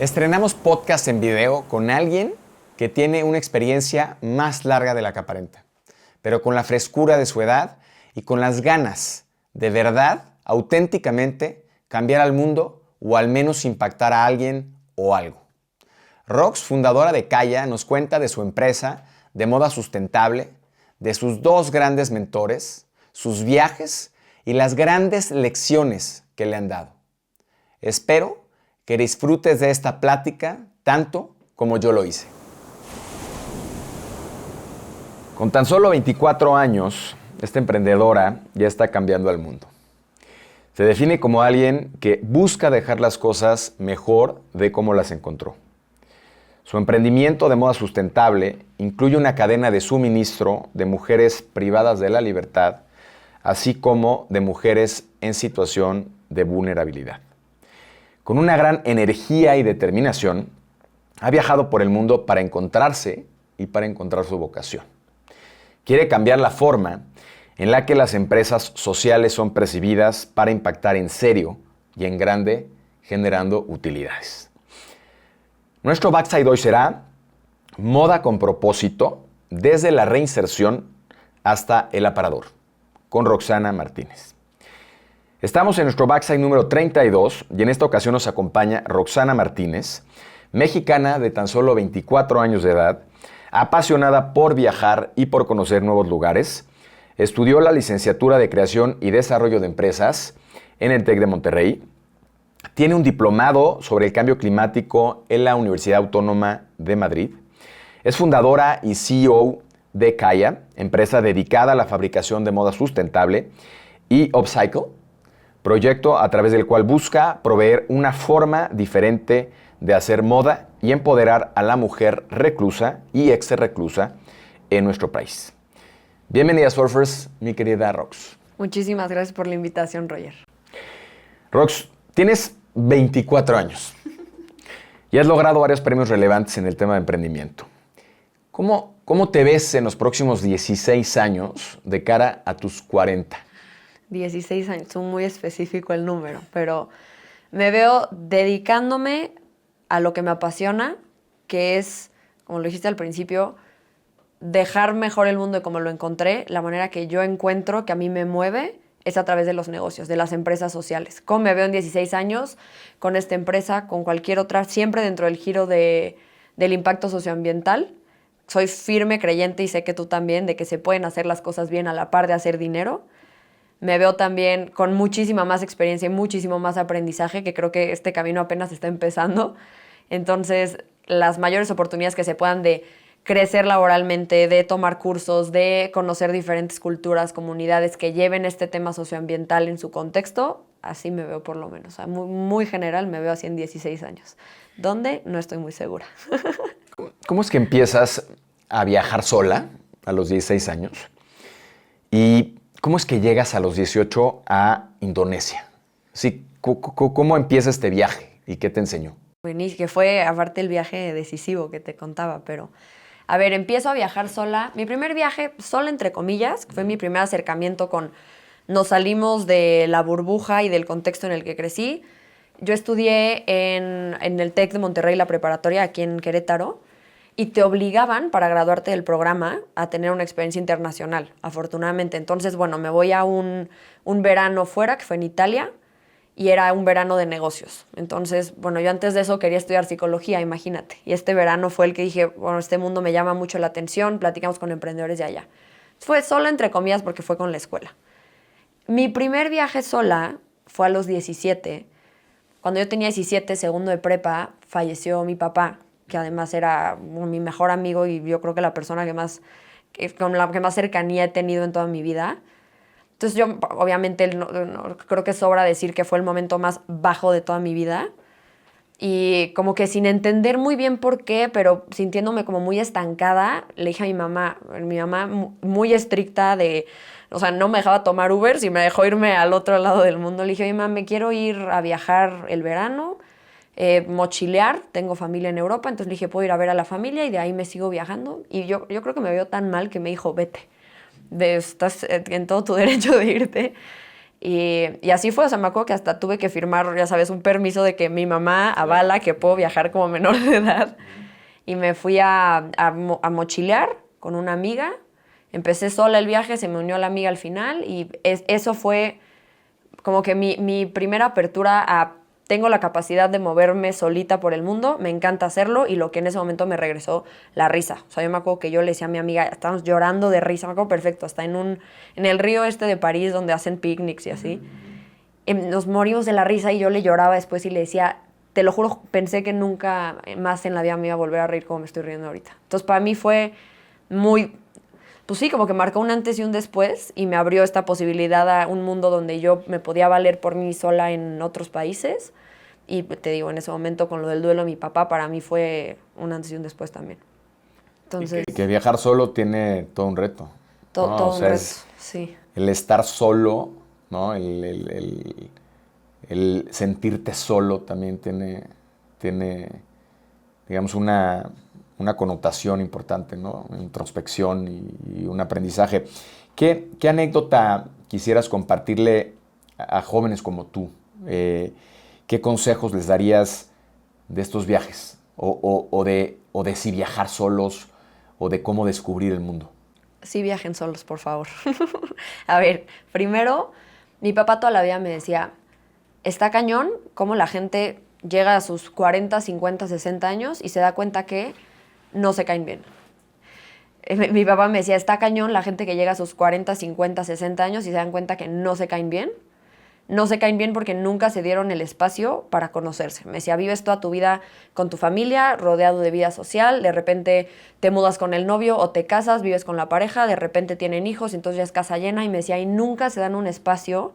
Estrenamos podcast en video con alguien que tiene una experiencia más larga de la que aparenta, pero con la frescura de su edad y con las ganas de verdad, auténticamente, cambiar al mundo o al menos impactar a alguien o algo. Rox, fundadora de Kaya, nos cuenta de su empresa de moda sustentable, de sus dos grandes mentores, sus viajes y las grandes lecciones que le han dado. Espero que disfrutes de esta plática tanto como yo lo hice. Con tan solo 24 años, esta emprendedora ya está cambiando al mundo. Se define como alguien que busca dejar las cosas mejor de cómo las encontró. Su emprendimiento de moda sustentable incluye una cadena de suministro de mujeres privadas de la libertad, así como de mujeres en situación de vulnerabilidad. Con una gran energía y determinación, ha viajado por el mundo para encontrarse y para encontrar su vocación. Quiere cambiar la forma en la que las empresas sociales son percibidas para impactar en serio y en grande, generando utilidades. Nuestro backside hoy será moda con propósito, desde la reinserción hasta el aparador, con Roxana Martínez. Estamos en nuestro backside número 32 y en esta ocasión nos acompaña Roxana Martínez, mexicana de tan solo 24 años de edad, apasionada por viajar y por conocer nuevos lugares. Estudió la licenciatura de Creación y Desarrollo de Empresas en el TEC de Monterrey. Tiene un diplomado sobre el cambio climático en la Universidad Autónoma de Madrid. Es fundadora y CEO de Kaya, empresa dedicada a la fabricación de moda sustentable, y Upcycle, proyecto a través del cual busca proveer una forma diferente de hacer moda y empoderar a la mujer reclusa y ex-reclusa en nuestro país. Bienvenida, surfers, mi querida Rox. Muchísimas gracias por la invitación, Roger. Rox, tienes 24 años y has logrado varios premios relevantes en el tema de emprendimiento. ¿Cómo te ves en los próximos 16 años de cara a tus 40? 16 años, es muy específico el número, pero me veo dedicándome a lo que me apasiona, que es, como lo dijiste al principio, dejar mejor el mundo de como lo encontré. La manera que yo encuentro que a mí me mueve es a través de los negocios, de las empresas sociales. ¿Cómo me veo en 16 años con esta empresa, con cualquier otra, siempre dentro del giro del impacto socioambiental? Soy firme creyente, y sé que tú también, de que se pueden hacer las cosas bien a la par de hacer dinero. Me veo también con muchísima más experiencia y muchísimo más aprendizaje, que creo que este camino apenas está empezando. Entonces, las mayores oportunidades que se puedan de crecer laboralmente, de tomar cursos, de conocer diferentes culturas, comunidades que lleven este tema socioambiental en su contexto, así me veo por lo menos. O sea, muy general me veo así en 16 años. ¿Dónde? No estoy muy segura. ¿Cómo es que empiezas a viajar sola a los 16 años? ¿Y cómo es que llegas a los 18 a Indonesia? Sí, ¿cómo empieza este viaje y qué te enseñó? Buenísimo, que fue aparte el viaje decisivo que te contaba, pero a ver, empiezo a viajar sola. Mi primer viaje, sola entre comillas, fue mi primer acercamiento con... Nos salimos de la burbuja y del contexto en el que crecí. Yo estudié en el TEC de Monterrey, la preparatoria aquí en Querétaro, y te obligaban, para graduarte del programa, a tener una experiencia internacional, afortunadamente. Entonces, bueno, me voy a un verano fuera, que fue en Italia, y era un verano de negocios. Entonces, bueno, yo antes de eso quería estudiar psicología, imagínate. Y este verano fue el que dije, bueno, este mundo me llama mucho la atención, platicamos con emprendedores de allá. Fue sola, entre comillas, porque fue con la escuela. Mi primer viaje sola fue a los 17. Cuando yo tenía 17, segundo de prepa, falleció mi papá, que además era mi mejor amigo y yo creo que la persona con la que más cercanía he tenido en toda mi vida. Entonces yo, obviamente, no, creo que sobra decir que fue el momento más bajo de toda mi vida. Y como que sin entender muy bien por qué, pero sintiéndome como muy estancada, le dije a mi mamá muy estricta o sea, no me dejaba tomar Uber, y me dejó irme al otro lado del mundo. Le dije, oye, mamá, me quiero ir a viajar el verano, mochilear, tengo familia en Europa, entonces le dije, puedo ir a ver a la familia y de ahí me sigo viajando. Y yo creo que me veo tan mal que me dijo, vete. Estás en todo tu derecho de irte. Y así fue, o sea, me acuerdo que hasta tuve que firmar, ya sabes, un permiso de que mi mamá avala que puedo viajar como menor de edad. Y me fui a mochilear con una amiga. Empecé sola el viaje, se me unió la amiga al final y eso fue como que mi primera apertura a tengo la capacidad de moverme solita por el mundo, me encanta hacerlo y lo que en ese momento me regresó la risa. O sea, yo me acuerdo que yo le decía a mi amiga, estábamos llorando de risa, me acuerdo perfecto, hasta en el río este de París donde hacen picnics y así. Nos morimos de la risa y yo le lloraba después y le decía, te lo juro, pensé que nunca más en la vida me iba a volver a reír como me estoy riendo ahorita. Entonces para mí fue muy, pues sí, como que marcó un antes y un después y me abrió esta posibilidad a un mundo donde yo me podía valer por mí sola en otros países. Y te digo, en ese momento con lo del duelo de mi papá, para mí fue un antes y un después también. Entonces, que viajar solo tiene todo un reto, ¿no? todo O un sea, reto, sí. el estar solo, ¿no? El sentirte solo también tiene digamos, una connotación importante, ¿no? Introspección y un aprendizaje. ¿Qué anécdota quisieras compartirle a jóvenes como tú? ¿Qué consejos les darías de estos viajes? O de si viajar solos, o de cómo descubrir el mundo. Sí viajen solos, por favor. A ver, primero, mi papá toda la vida me decía, está cañón cómo la gente llega a sus 40, 50, 60 años y se da cuenta que no se caen bien. Mi papá me decía, está cañón la gente que llega a sus 40, 50, 60 años y se dan cuenta que no se caen bien. No se caen bien porque nunca se dieron el espacio para conocerse. Me decía, vives toda tu vida con tu familia, rodeado de vida social, de repente te mudas con el novio o te casas, vives con la pareja, de repente tienen hijos, entonces ya es casa llena. Y me decía, y nunca se dan un espacio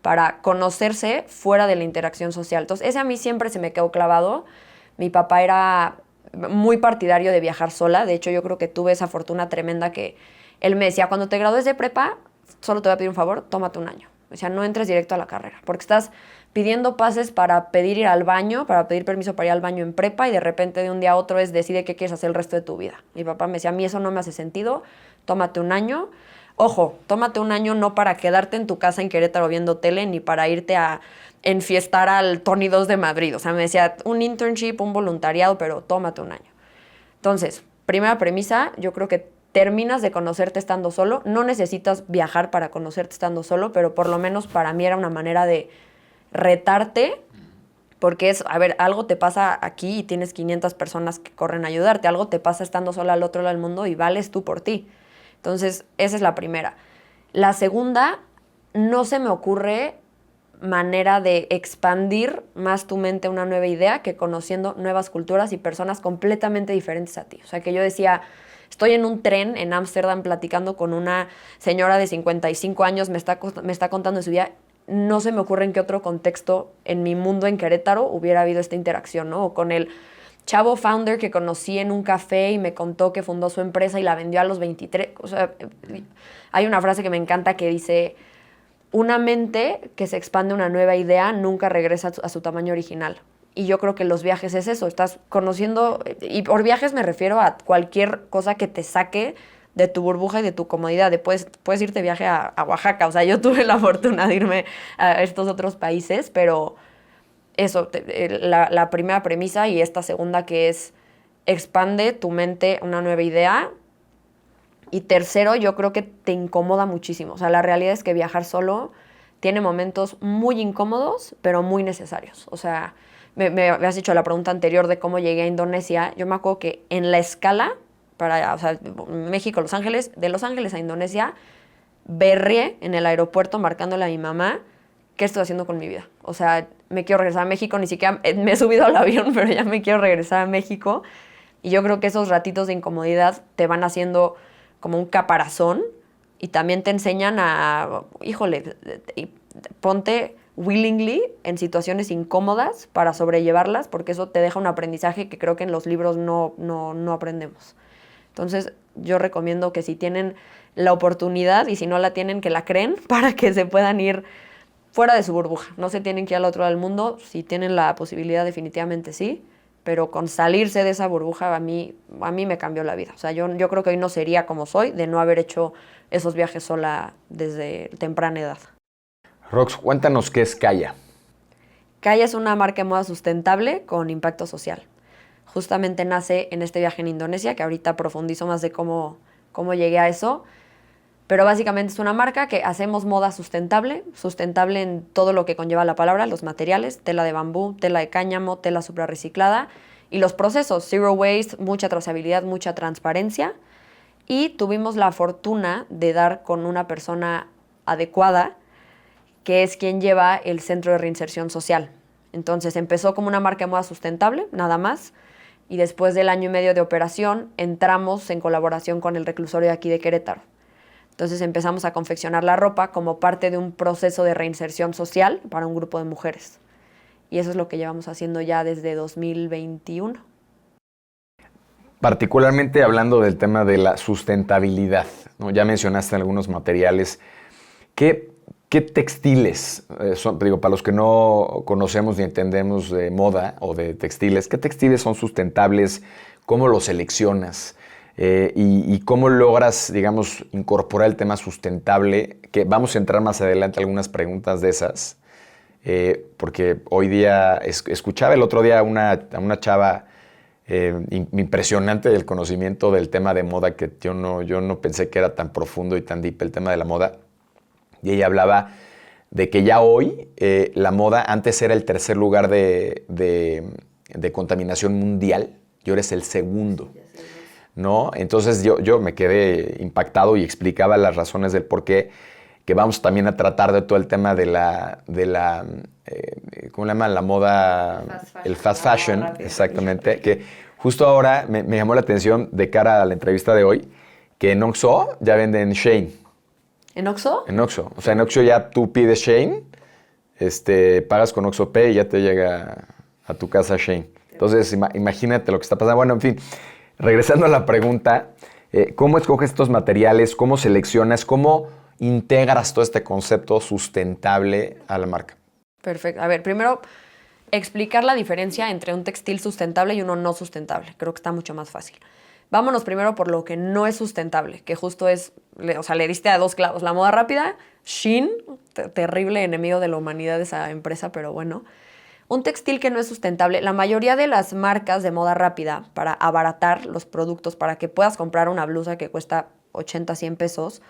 para conocerse fuera de la interacción social. Entonces, ese a mí siempre se me quedó clavado. Mi papá era muy partidario de viajar sola. De hecho, yo creo que tuve esa fortuna tremenda que él me decía, cuando te gradúes de prepa, solo te voy a pedir un favor, tómate un año. O sea, no entres directo a la carrera, porque estás pidiendo pases para pedir ir al baño, para pedir permiso para ir al baño en prepa y de repente de un día a otro decide qué quieres hacer el resto de tu vida. Mi papá me decía, a mí eso no me hace sentido, tómate un año. Ojo, tómate un año no para quedarte en tu casa en Querétaro viendo tele, ni para irte a enfiestar al Tony 2 de Madrid. O sea, me decía, un internship, un voluntariado, pero tómate un año. Entonces, primera premisa, yo creo que terminas de conocerte estando solo. No necesitas viajar para conocerte estando solo, pero por lo menos para mí era una manera de retarte, porque es, a ver, algo te pasa aquí y tienes 500 personas que corren a ayudarte, algo te pasa estando sola al otro lado del mundo y vales tú por ti. Entonces, esa es la primera. La segunda, no se me ocurre manera de expandir más tu mente a una nueva idea que conociendo nuevas culturas y personas completamente diferentes a ti. O sea, que yo decía, estoy en un tren en Ámsterdam platicando con una señora de 55 años, me está contando de su vida. No se me ocurre en qué otro contexto en mi mundo en Querétaro hubiera habido esta interacción, ¿no? O con el chavo founder que conocí en un café y me contó que fundó su empresa y la vendió a los 23. O sea, hay una frase que me encanta que dice, una mente que se expande una nueva idea nunca regresa a su tamaño original. Y yo creo que los viajes es eso, estás conociendo, y por viajes me refiero a cualquier cosa que te saque de tu burbuja y de tu comodidad. Puedes irte de viaje a Oaxaca, o sea, yo tuve la fortuna de irme a estos otros países, pero eso, la primera premisa y esta segunda que es expande tu mente una nueva idea. Y tercero, yo creo que te incomoda muchísimo. O sea, la realidad es que viajar solo tiene momentos muy incómodos, pero muy necesarios. O sea, me habías hecho la pregunta anterior de cómo llegué a Indonesia. Yo me acuerdo que en la escala, o sea, México, Los Ángeles, de Los Ángeles a Indonesia, berrié en el aeropuerto marcándole a mi mamá qué estoy haciendo con mi vida. O sea, me quiero regresar a México, ni siquiera me he subido al avión, pero ya me quiero regresar a México. Y yo creo que esos ratitos de incomodidad te van haciendo como un caparazón y también te enseñan a, híjole, ponte willingly en situaciones incómodas para sobrellevarlas, porque eso te deja un aprendizaje que creo que en los libros no aprendemos. Entonces, yo recomiendo que si tienen la oportunidad y si no la tienen, que la creen para que se puedan ir fuera de su burbuja. No se tienen que ir al otro lado del mundo. Si tienen la posibilidad, definitivamente sí. Pero con salirse de esa burbuja a mí me cambió la vida. O sea, yo creo que hoy no sería como soy de no haber hecho esos viajes sola desde temprana edad. Rox, cuéntanos qué es Kaya. Kaya es una marca de moda sustentable con impacto social. Justamente nace en este viaje en Indonesia, que ahorita profundizo más de cómo llegué a eso. Pero básicamente es una marca que hacemos moda sustentable, sustentable en todo lo que conlleva la palabra, los materiales, tela de bambú, tela de cáñamo, tela suprarreciclada y los procesos, zero waste, mucha trazabilidad, mucha transparencia. Y tuvimos la fortuna de dar con una persona adecuada, que es quien lleva el Centro de Reinserción Social. Entonces empezó como una marca de moda sustentable, nada más, y después del 1 año y medio de operación entramos en colaboración con el reclusorio de aquí de Querétaro. Entonces empezamos a confeccionar la ropa como parte de un proceso de reinserción social para un grupo de mujeres. Y eso es lo que llevamos haciendo ya desde 2021. Particularmente hablando del tema de la sustentabilidad, ¿no? Ya mencionaste algunos materiales. ¿Qué textiles son? Digo, para los que no conocemos ni entendemos de moda o de textiles, ¿qué textiles son sustentables? ¿Cómo los seleccionas? Y cómo logras, digamos, incorporar el tema sustentable, que vamos a entrar más adelante a algunas preguntas de esas, porque hoy día, escuchaba el otro día a una chava impresionante del conocimiento del tema de moda, que yo no pensé que era tan profundo y tan deep el tema de la moda, y ella hablaba de que ya hoy la moda antes era el tercer lugar de contaminación mundial y ahora es el segundo, ¿no? Entonces yo me quedé impactado y explicaba las razones del por qué, que vamos también a tratar de todo el tema de la ¿cómo le llaman? La moda, el fast fashion, exactamente, que justo ahora me llamó la atención de cara a la entrevista de hoy, que en Oxxo ya venden Shein. ¿En Oxxo? En Oxxo. O sea, en Oxxo ya tú pides Shein, pagas con Oxxo Pay y ya te llega a tu casa Shein. Entonces, imagínate lo que está pasando. Bueno, en fin, regresando a la pregunta, ¿cómo escoges estos materiales? ¿Cómo seleccionas? ¿Cómo integras todo este concepto sustentable a la marca? Perfecto. A ver, primero, explicar la diferencia entre un textil sustentable y uno no sustentable. Creo que está mucho más fácil. Vámonos primero por lo que no es sustentable, que justo es, le diste a dos clavos. La moda rápida, Shein, terrible enemigo de la humanidad esa empresa, pero bueno. Un textil que no es sustentable, la mayoría de las marcas de moda rápida, para abaratar los productos, para que puedas comprar una blusa que cuesta 80, 100 pesos,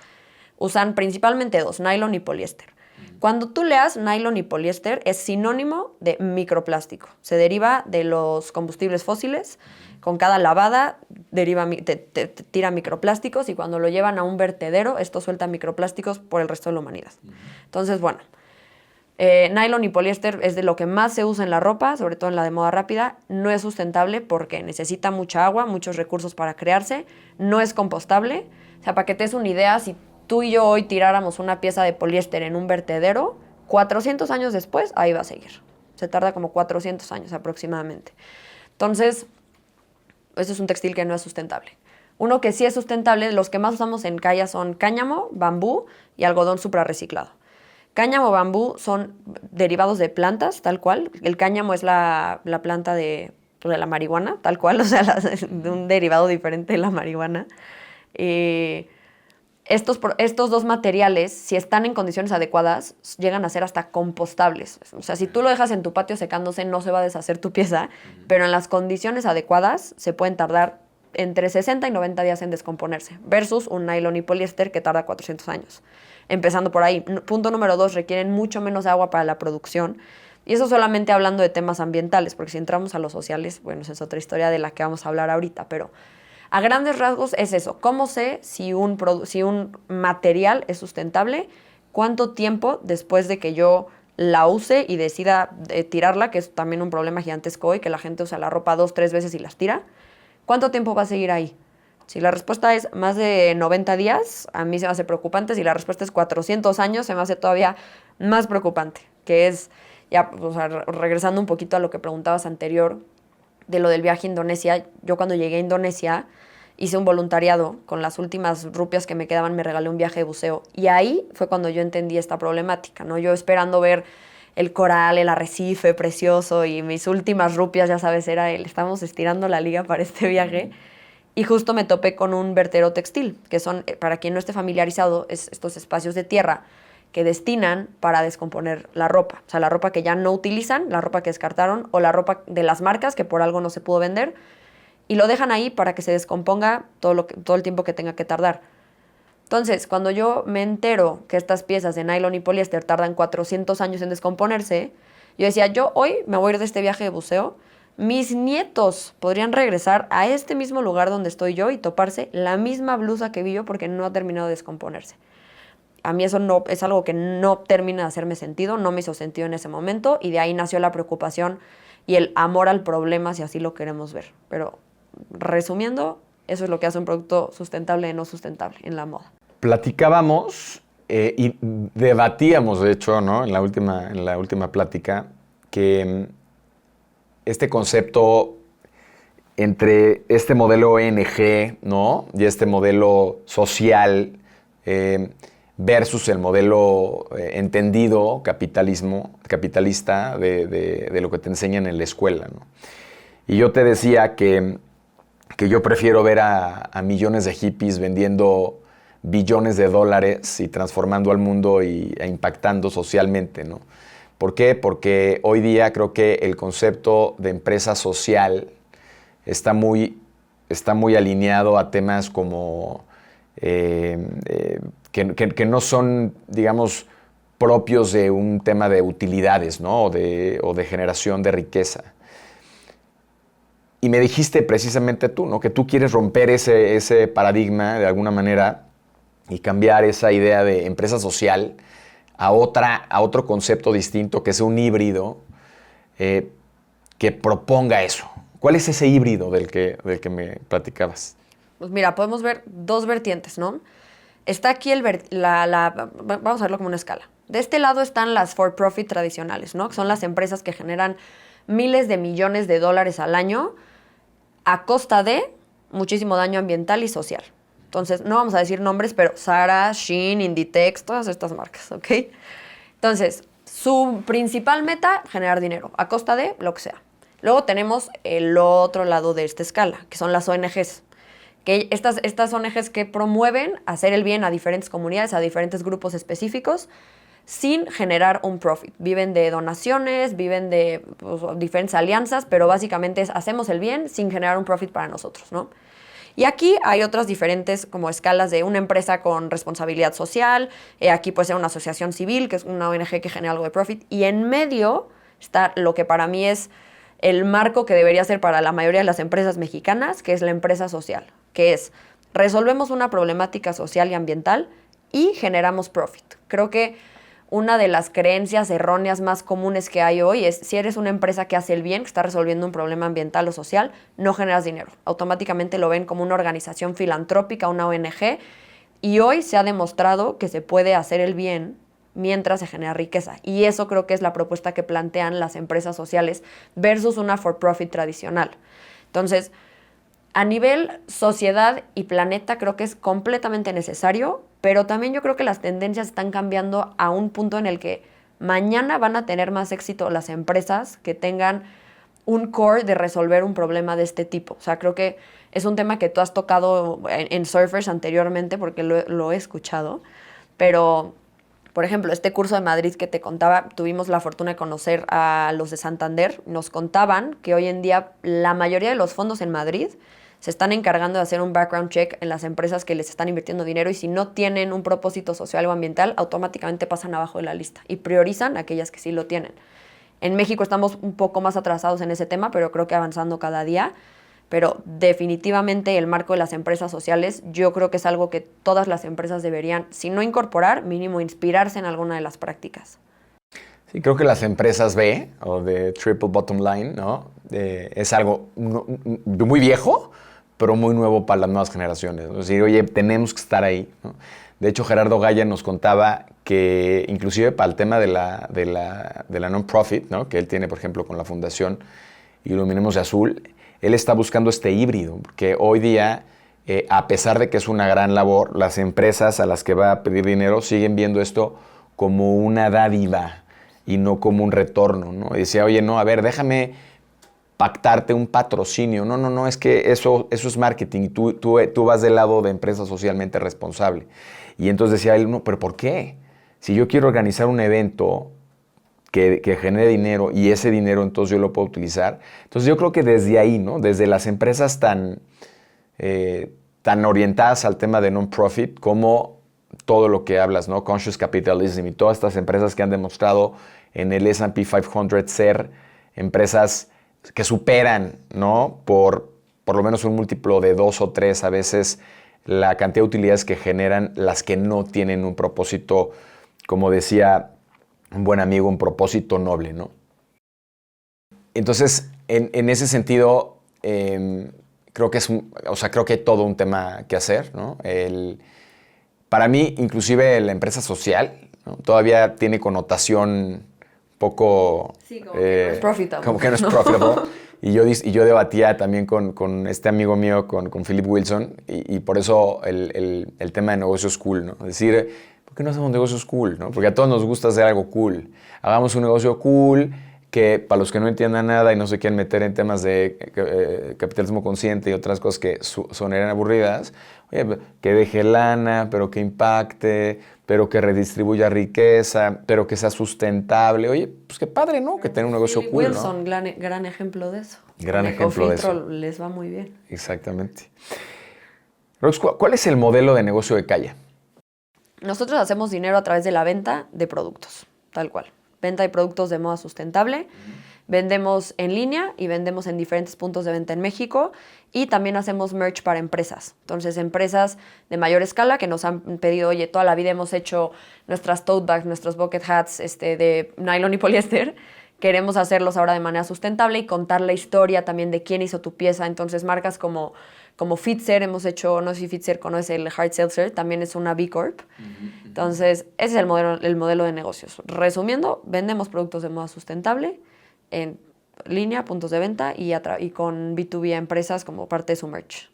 usan principalmente dos, nylon y poliéster. Cuando tú leas nylon y poliéster es sinónimo de microplástico. Se deriva de los combustibles fósiles. Con cada lavada te tira microplásticos y cuando lo llevan a un vertedero, esto suelta microplásticos por el resto de la humanidad. Entonces, bueno, nylon y poliéster es de lo que más se usa en la ropa, sobre todo en la de moda rápida. No es sustentable porque necesita mucha agua, muchos recursos para crearse. No es compostable. O sea, para que te des una idea, si tú y yo hoy tiráramos una pieza de poliéster en un vertedero, 400 años después, ahí va a seguir. Se tarda como 400 años aproximadamente. Entonces, ese es un textil que no es sustentable. Uno que sí es sustentable, los que más usamos en Kaya son cáñamo, bambú y algodón suprarreciclado. Cáñamo, bambú son derivados de plantas, tal cual. El cáñamo es la planta de la marihuana, tal cual, o sea, de un derivado diferente de la marihuana. Estos dos materiales, si están en condiciones adecuadas, llegan a ser hasta compostables. O sea, si tú lo dejas en tu patio secándose, no se va a deshacer tu pieza, pero en las condiciones adecuadas se pueden tardar entre 60 y 90 días en descomponerse, versus un nylon y poliéster que tarda 400 años. Empezando por ahí. Punto número 2, requieren mucho menos agua para la producción. Y eso solamente hablando de temas ambientales, porque si entramos a los sociales, bueno, esa es otra historia de la que vamos a hablar ahorita, pero a grandes rasgos es eso. ¿Cómo sé si un material es sustentable? ¿Cuánto tiempo después de que yo la use y decida tirarla, que es también un problema gigantesco hoy, que la gente usa la ropa 2, 3 veces y las tira? ¿Cuánto tiempo va a seguir ahí? Si la respuesta es más de 90 días, a mí se me hace preocupante. Si la respuesta es 400 años, se me hace todavía más preocupante. Que es, ya, o sea, regresando un poquito a lo que preguntabas anterior, de lo del viaje a Indonesia. Yo cuando llegué a Indonesia hice un voluntariado. Con las últimas rupias que me quedaban me regalé un viaje de buceo. Y ahí fue cuando yo entendí esta problemática, ¿no? Yo esperando ver el coral, el arrecife precioso y mis últimas rupias, ya sabes, estamos estirando la liga para este viaje. Y justo me topé con un vertedero textil, que son, para quien no esté familiarizado, es estos espacios de tierra que destinan para descomponer la ropa. O sea, la ropa que ya no utilizan, la ropa que descartaron o la ropa de las marcas que por algo no se pudo vender y lo dejan ahí para que se descomponga todo el tiempo que tenga que tardar. Entonces, cuando yo me entero que estas piezas de nylon y poliéster tardan 400 años en descomponerse, yo decía, yo hoy me voy a ir de este viaje de buceo, mis nietos podrían regresar a este mismo lugar donde estoy yo y toparse la misma blusa que vi yo porque no ha terminado de descomponerse. A mí eso no, es algo que no termina de hacerme sentido, no me hizo sentido en ese momento y de ahí nació la preocupación y el amor al problema si así lo queremos ver. Pero resumiendo, eso es lo que hace un producto sustentable y no sustentable en la moda. Platicábamos y debatíamos, de hecho, ¿no? en la última plática, que este concepto entre este modelo ONG, ¿no? y este modelo social versus el modelo entendido capitalista de lo que te enseñan en la escuela, ¿no? Y yo te decía que yo prefiero ver a millones de hippies vendiendo billones de dólares y transformando al mundo e impactando socialmente, ¿no? ¿Por qué? Porque hoy día creo que el concepto de empresa social está muy alineado a temas como que no son, digamos, propios de un tema de utilidades, ¿no? o de generación de riqueza. Y me dijiste precisamente tú, ¿no? que tú quieres romper ese paradigma de alguna manera y cambiar esa idea de empresa social a otro concepto distinto, que es un híbrido que proponga eso. ¿Cuál es ese híbrido del que me platicabas? Pues mira, podemos ver dos vertientes, ¿no? Está aquí vamos a verlo como una escala. De este lado están las for-profit tradicionales, ¿no? Que son las empresas que generan miles de millones de dólares al año a costa de muchísimo daño ambiental y social. Entonces, no vamos a decir nombres, pero Zara, Shein, Inditex, todas estas marcas, ¿ok? Entonces, su principal meta, generar dinero, a costa de lo que sea. Luego tenemos el otro lado de esta escala, que son las ONGs. Que estas ONGs que promueven hacer el bien a diferentes comunidades, a diferentes grupos específicos, sin generar un profit. Viven de donaciones, viven de diferentes alianzas, pero básicamente hacemos el bien sin generar un profit para nosotros, ¿no? Y aquí hay otras diferentes como escalas de una empresa con responsabilidad social, aquí puede ser una asociación civil, que es una ONG que genera algo de profit, y en medio está lo que para mí es el marco que debería ser para la mayoría de las empresas mexicanas, que es la empresa social, que es resolvemos una problemática social y ambiental y generamos profit. Creo que una de las creencias erróneas más comunes que hay hoy es si eres una empresa que hace el bien, que está resolviendo un problema ambiental o social, no generas dinero. Automáticamente lo ven como una organización filantrópica, una ONG, y hoy se ha demostrado que se puede hacer el bien mientras se genera riqueza. Y eso creo que es la propuesta que plantean las empresas sociales versus una for-profit tradicional. Entonces, a nivel sociedad y planeta creo que es completamente necesario, pero también yo creo que las tendencias están cambiando a un punto en el que mañana van a tener más éxito las empresas que tengan un core de resolver un problema de este tipo. O sea, creo que es un tema que tú has tocado en Surfers anteriormente porque lo he escuchado, pero por ejemplo, este curso de Madrid que te contaba, tuvimos la fortuna de conocer a los de Santander. Nos contaban que hoy en día la mayoría de los fondos en Madrid se están encargando de hacer un background check en las empresas que les están invirtiendo dinero y si no tienen un propósito social o ambiental, automáticamente pasan abajo de la lista y priorizan aquellas que sí lo tienen. En México estamos un poco más atrasados en ese tema, pero creo que avanzando cada día. Pero definitivamente el marco de las empresas sociales, yo creo que es algo que todas las empresas deberían, si no incorporar, mínimo inspirarse en alguna de las prácticas. Sí, creo que las empresas B, o de Triple Bottom Line, ¿no? Es algo muy viejo, pero muy nuevo para las nuevas generaciones. Es decir, oye, tenemos que estar ahí, ¿no? De hecho, Gerardo Gaya nos contaba que inclusive para el tema de la non-profit, ¿no? Que él tiene, por ejemplo, con la Fundación Iluminemos de Azul, él está buscando este híbrido, porque hoy día, a pesar de que es una gran labor, las empresas a las que va a pedir dinero siguen viendo esto como una dádiva y no como un retorno, ¿no? Y decía, oye, no, a ver, déjame pactarte un patrocinio. No, es que eso es marketing y tú vas del lado de empresa socialmente responsable. Y entonces decía él, no, ¿pero por qué? si yo quiero organizar un evento que genere dinero y ese dinero entonces yo lo puedo utilizar. Entonces yo creo que desde ahí, ¿no? Desde las empresas tan orientadas al tema de non-profit como todo lo que hablas, ¿no? Conscious Capitalism y todas estas empresas que han demostrado en el S&P 500 ser empresas que superan, ¿no? Por lo menos un múltiplo de 2 o 3 a veces la cantidad de utilidades que generan las que no tienen un propósito, como decía un buen amigo, un propósito noble, ¿no? Entonces, en ese sentido, creo que creo que hay todo un tema que hacer, ¿no? Para mí, inclusive la empresa social, ¿no? Todavía tiene connotación poco... Sí, como que no es profitable. Como que no es profitable. Y yo debatía también con este amigo mío, con Philip Wilson, y por eso el tema de negocios cool, ¿no? Es decir, ¿por qué no hacemos negocios cool, no? Porque a todos nos gusta hacer algo cool. Hagamos un negocio cool que, para los que no entiendan nada y no se quieren meter en temas de capitalismo consciente y otras cosas que sonarían aburridas, oye, que deje lana, pero que impacte, pero que redistribuya riqueza, pero que sea sustentable. Oye, pues qué padre, ¿no? Que tener un negocio Philip cool, Wilson, ¿no? gran ejemplo de eso. Gran Con ejemplo de Ecofiltro eso. les va muy bien. Exactamente. Rox, ¿cuál es el modelo de negocio de Kaya? Nosotros hacemos dinero a través de la venta de productos, tal cual. Venta de productos de moda sustentable. Vendemos en línea y vendemos en diferentes puntos de venta en México. Y también hacemos merch para empresas. Entonces, empresas de mayor escala que nos han pedido, oye, toda la vida hemos hecho nuestras tote bags, nuestros bucket hats de nylon y poliéster. Queremos hacerlos ahora de manera sustentable y contar la historia también de quién hizo tu pieza. Entonces, marcas como Fitzer, hemos hecho, no sé si Fitzer conoce el Hard Seltzer, también es una B Corp. Entonces, ese es el modelo de negocios. Resumiendo, vendemos productos de moda sustentable en línea, puntos de venta y con B2B a empresas como parte de su merch.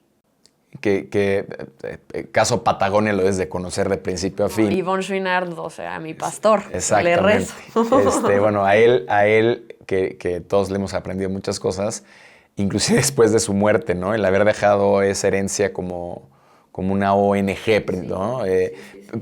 Caso Patagonia lo es de conocer de principio a fin. Yvon Chouinard, o sea, mi pastor. Exactamente. Le rezo. Bueno, a él que todos le hemos aprendido muchas cosas, inclusive después de su muerte, ¿no? El haber dejado esa herencia como una ONG, ¿no?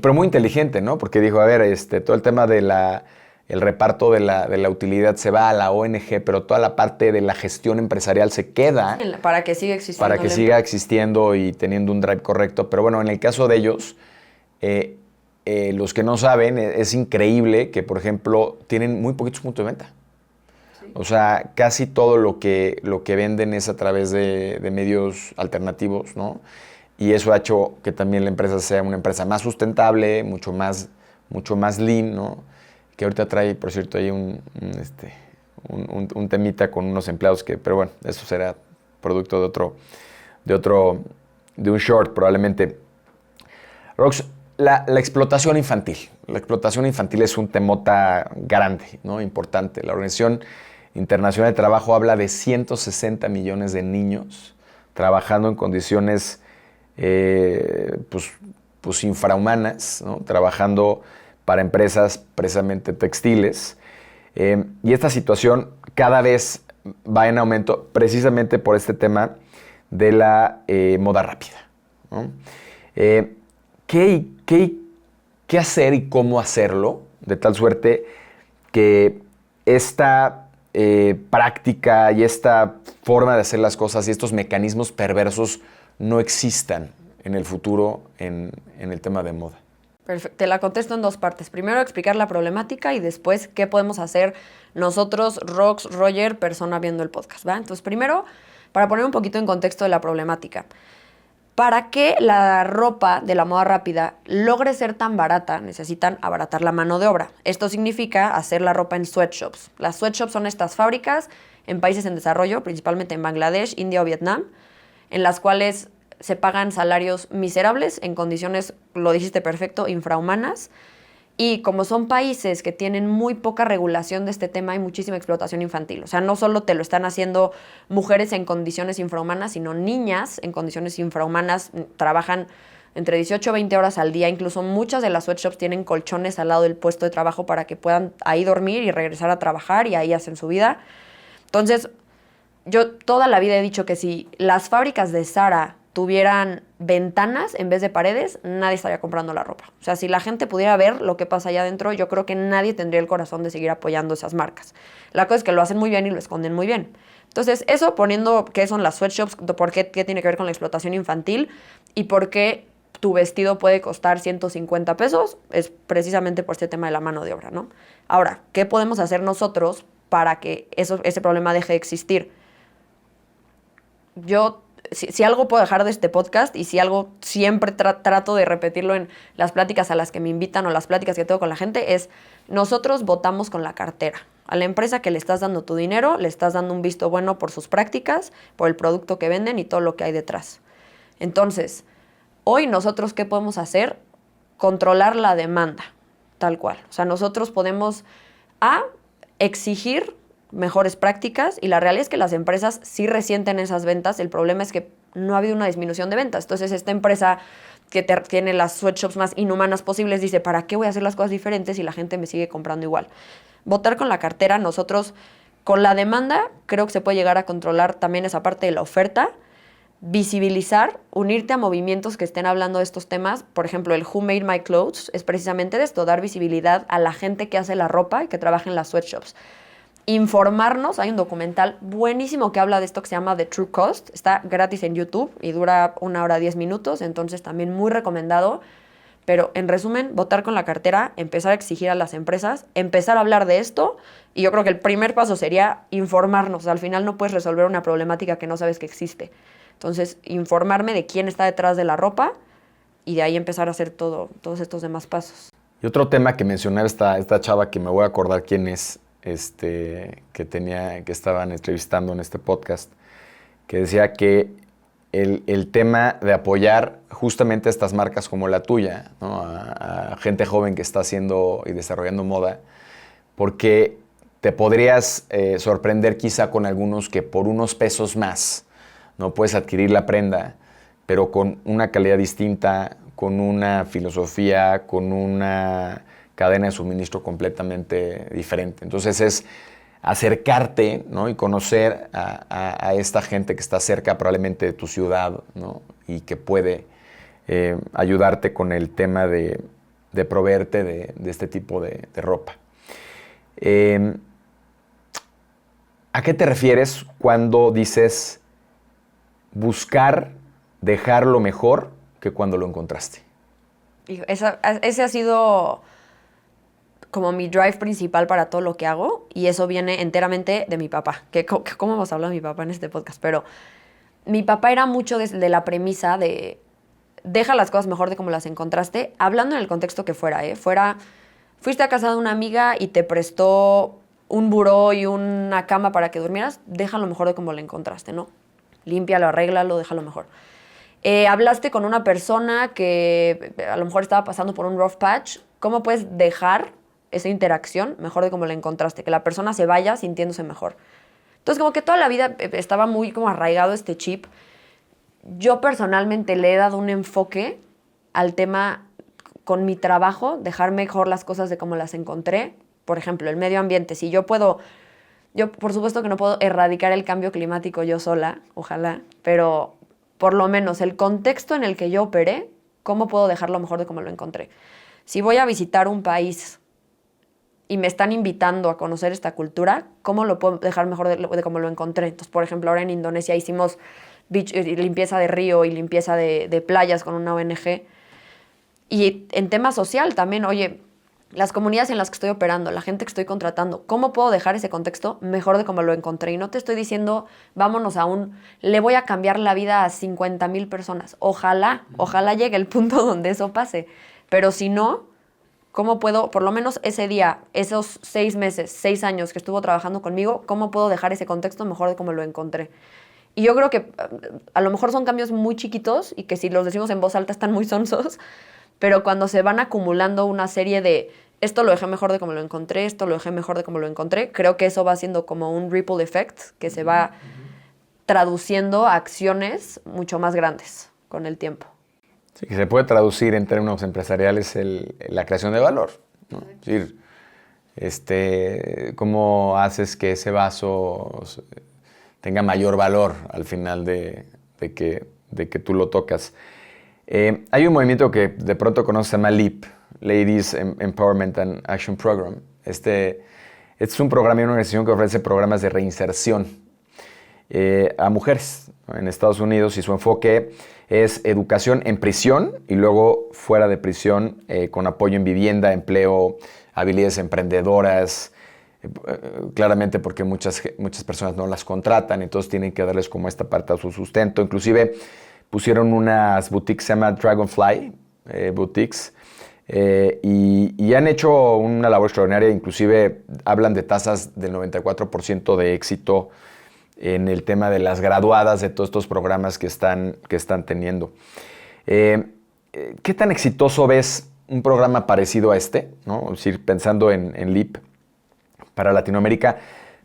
Pero muy inteligente, ¿no? Porque dijo, a ver, todo el tema de el reparto de la utilidad se va a la ONG, pero toda la parte de la gestión empresarial se queda. Para que siga existiendo. Para que siga existiendo y teniendo un drive correcto. Pero bueno, en el caso de ellos, los que no saben, es increíble que, por ejemplo, tienen muy poquitos puntos de venta. Sí. O sea, casi todo lo que venden es a través de medios alternativos, ¿no? Y eso ha hecho que también la empresa sea una empresa más sustentable, mucho más lean, ¿no? Que ahorita trae, por cierto, ahí un temita con unos empleados pero bueno, eso será producto de un short probablemente. Rox, la explotación infantil. La explotación infantil es un temota grande, ¿no? Importante. La Organización Internacional de Trabajo habla de 160 millones de niños trabajando en condiciones pues infrahumanas, ¿no? Trabajando para empresas precisamente textiles. Y esta situación cada vez va en aumento precisamente por este tema de la moda rápida, ¿no? ¿Qué hacer y cómo hacerlo? De tal suerte que esta práctica y esta forma de hacer las cosas y estos mecanismos perversos no existan en el futuro en el tema de moda. Perfecto. Te la contesto en dos partes. Primero, explicar la problemática y después, qué podemos hacer nosotros, Rox, Roger, persona viendo el podcast, ¿va? Entonces, primero, para poner un poquito en contexto de la problemática. Para que la ropa de la moda rápida logre ser tan barata, necesitan abaratar la mano de obra. Esto significa hacer la ropa en sweatshops. Las sweatshops son estas fábricas en países en desarrollo, principalmente en Bangladesh, India o Vietnam, en las cuales se pagan salarios miserables en condiciones, lo dijiste perfecto, infrahumanas. Y como son países que tienen muy poca regulación de este tema, hay muchísima explotación infantil. O sea, no solo te lo están haciendo mujeres en condiciones infrahumanas, sino niñas en condiciones infrahumanas. Trabajan entre 18 y 20 horas al día. Incluso muchas de las sweatshops tienen colchones al lado del puesto de trabajo para que puedan ahí dormir y regresar a trabajar y ahí hacen su vida. Entonces, yo toda la vida he dicho que si las fábricas de Zara tuvieran ventanas en vez de paredes, nadie estaría comprando la ropa. O sea, si la gente pudiera ver lo que pasa allá adentro, yo creo que nadie tendría el corazón de seguir apoyando esas marcas. La cosa es que lo hacen muy bien y lo esconden muy bien. Entonces, eso poniendo qué son las sweatshops, qué tiene que ver con la explotación infantil y por qué tu vestido puede costar 150 pesos, es precisamente por este tema de la mano de obra, ¿no? Ahora, ¿qué podemos hacer nosotros para que ese problema deje de existir? Yo, si algo puedo dejar de este podcast y si algo siempre trato de repetirlo en las pláticas a las que me invitan o las pláticas que tengo con la gente, es nosotros votamos con la cartera. A la empresa que le estás dando tu dinero, le estás dando un visto bueno por sus prácticas, por el producto que venden y todo lo que hay detrás. Entonces, hoy nosotros, ¿qué podemos hacer? Controlar la demanda, tal cual. O sea, nosotros podemos exigir mejores prácticas y la realidad es que las empresas sí resienten esas ventas. El problema es que no ha habido una disminución de ventas. Entonces, esta empresa que tiene las sweatshops más inhumanas posibles dice, ¿para qué voy a hacer las cosas diferentes si la gente me sigue comprando igual? Votar con la cartera, nosotros con la demanda creo que se puede llegar a controlar también esa parte de la oferta, visibilizar, unirte a movimientos que estén hablando de estos temas. Por ejemplo, el Who Made My Clothes es precisamente de esto, dar visibilidad a la gente que hace la ropa y que trabaja en las sweatshops. Informarnos, hay un documental buenísimo que habla de esto que se llama The True Cost, está gratis en YouTube y dura 1 hora 10 minutos, entonces también muy recomendado. Pero en resumen, votar con la cartera, empezar a exigir a las empresas, empezar a hablar de esto y yo creo que el primer paso sería informarnos. Al final no puedes resolver una problemática que no sabes que existe. Entonces, informarme de quién está detrás de la ropa y de ahí empezar a hacer todos estos demás pasos. Y otro tema que mencionaba esta chava, que me voy a acordar quién es, que estaban entrevistando en este podcast, que decía que el tema de apoyar justamente a estas marcas como la tuya, ¿no? a gente joven que está haciendo y desarrollando moda, porque te podrías sorprender quizá con algunos que por unos pesos más no puedes adquirir la prenda, pero con una calidad distinta, con una filosofía, con una cadena de suministro completamente diferente. Entonces es acercarte, ¿no? Y conocer a esta gente que está cerca probablemente de tu ciudad, ¿no? Y que puede ayudarte con el tema de proveerte de este tipo de ropa. ¿A qué te refieres cuando dices buscar dejarlo mejor que cuando lo encontraste? Ese ha sido como mi drive principal para todo lo que hago y eso viene enteramente de mi papá. ¿Cómo hemos hablado de mi papá en este podcast? Pero mi papá era mucho de la premisa de deja las cosas mejor de como las encontraste, hablando en el contexto que fuera, fuiste a casa de una amiga y te prestó un buró y una cama para que durmieras, déjalo mejor de como lo encontraste, ¿no? Límpialo, arréglalo, déjalo mejor. Hablaste con una persona que a lo mejor estaba pasando por un rough patch, ¿cómo puedes dejar esa interacción mejor de como la encontraste? Que la persona se vaya sintiéndose mejor. Entonces, como que toda la vida estaba muy como arraigado este chip. Yo personalmente le he dado un enfoque al tema con mi trabajo, dejar mejor las cosas de como las encontré. Por ejemplo, el medio ambiente. Si yo puedo... Yo, por supuesto que no puedo erradicar el cambio climático yo sola, ojalá, pero por lo menos el contexto en el que yo operé, ¿cómo puedo dejarlo mejor de como lo encontré? Si voy a visitar un país y me están invitando a conocer esta cultura, ¿cómo lo puedo dejar mejor de como lo encontré? Entonces, por ejemplo, ahora en Indonesia hicimos limpieza de río y limpieza de playas con una ONG. Y en tema social también, oye, las comunidades en las que estoy operando, la gente que estoy contratando, ¿cómo puedo dejar ese contexto mejor de como lo encontré? Y no te estoy diciendo, vámonos le voy a cambiar la vida a 50,000 personas. Ojalá llegue el punto donde eso pase. Pero si no, ¿cómo puedo, por lo menos ese día, esos 6 meses, 6 años que estuvo trabajando conmigo, cómo puedo dejar ese contexto mejor de como lo encontré? Y yo creo que a lo mejor son cambios muy chiquitos y que si los decimos en voz alta están muy sonsos, pero cuando se van acumulando una serie de esto lo dejé mejor de como lo encontré, esto lo dejé mejor de como lo encontré, creo que eso va siendo como un ripple effect que se va traduciendo a acciones mucho más grandes con el tiempo. Sí, que se puede traducir en términos empresariales la creación de valor, ¿no? Es decir, ¿cómo haces que ese vaso tenga mayor valor al final de de que tú lo tocas. Hay un movimiento que de pronto conoces, se llama LEAP, Ladies Empowerment and Action Program. Este es un programa y una organización que ofrece programas de reinserción a mujeres, ¿no?, en Estados Unidos, y su enfoque es educación en prisión y luego fuera de prisión, con apoyo en vivienda, empleo, habilidades emprendedoras, claramente porque muchas personas no las contratan, entonces tienen que darles como esta parte a su sustento. Inclusive pusieron unas boutiques, se llama Dragonfly Boutiques, y han hecho una labor extraordinaria. Inclusive hablan de tasas del 94% de éxito en el tema de las graduadas de todos estos programas que están teniendo. ¿Qué tan exitoso ves un programa parecido a este, ¿no? Es decir, pensando en LEAP para Latinoamérica,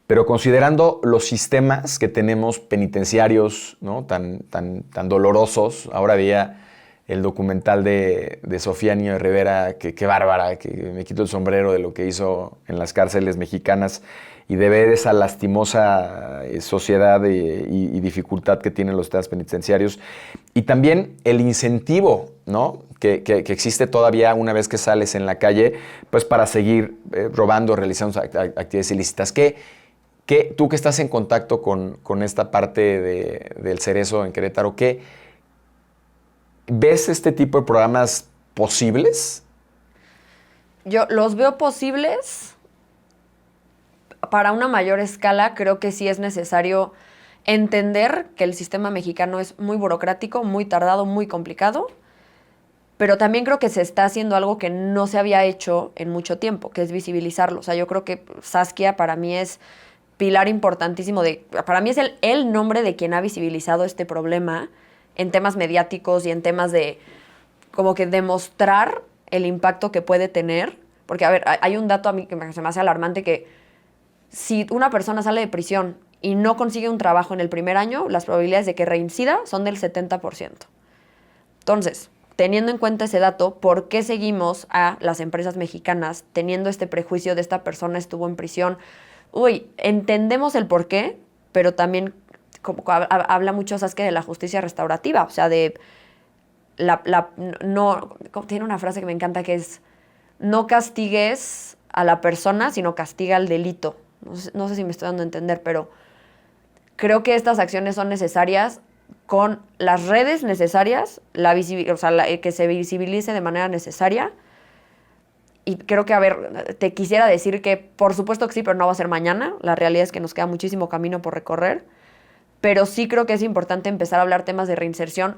pero considerando los sistemas que tenemos penitenciarios, ¿no?, tan dolorosos? Ahora veía el documental de Sofía Niño de Rivera, qué bárbara, que me quito el sombrero de lo que hizo en las cárceles mexicanas y de ver esa lastimosa sociedad y dificultad que tienen los sistemas penitenciarios. Y también el incentivo, ¿no?, que existe todavía una vez que sales en la calle, pues para seguir robando, realizando actividades ilícitas. Tú que estás en contacto con esta parte del Cerezo en Querétaro, ¿ves este tipo de programas posibles? Yo los veo posibles. Para una mayor escala, creo que sí es necesario entender que el sistema mexicano es muy burocrático, muy tardado, muy complicado, pero también creo que se está haciendo algo que no se había hecho en mucho tiempo, que es visibilizarlo. O sea, yo creo que Saskia para mí es pilar importantísimo para mí es el nombre de quien ha visibilizado este problema en temas mediáticos y en temas de como que demostrar el impacto que puede tener. Porque, a ver, hay un dato a mí que se me hace alarmante, que si una persona sale de prisión y no consigue un trabajo en el primer año, las probabilidades de que reincida son del 70%. Entonces, teniendo en cuenta ese dato, ¿por qué seguimos a las empresas mexicanas teniendo este prejuicio de esta persona estuvo en prisión? Entendemos el por qué, pero también como habla mucho Saskia de la justicia restaurativa, o sea, tiene una frase que me encanta que es: no castigues a la persona, sino castiga al delito. No sé si me estoy dando a entender, pero creo que estas acciones son necesarias con las redes necesarias, que se visibilice de manera necesaria. Y creo que, a ver, te quisiera decir que por supuesto que sí, pero no va a ser mañana. La realidad es que nos queda muchísimo camino por recorrer. Pero sí creo que es importante empezar a hablar temas de reinserción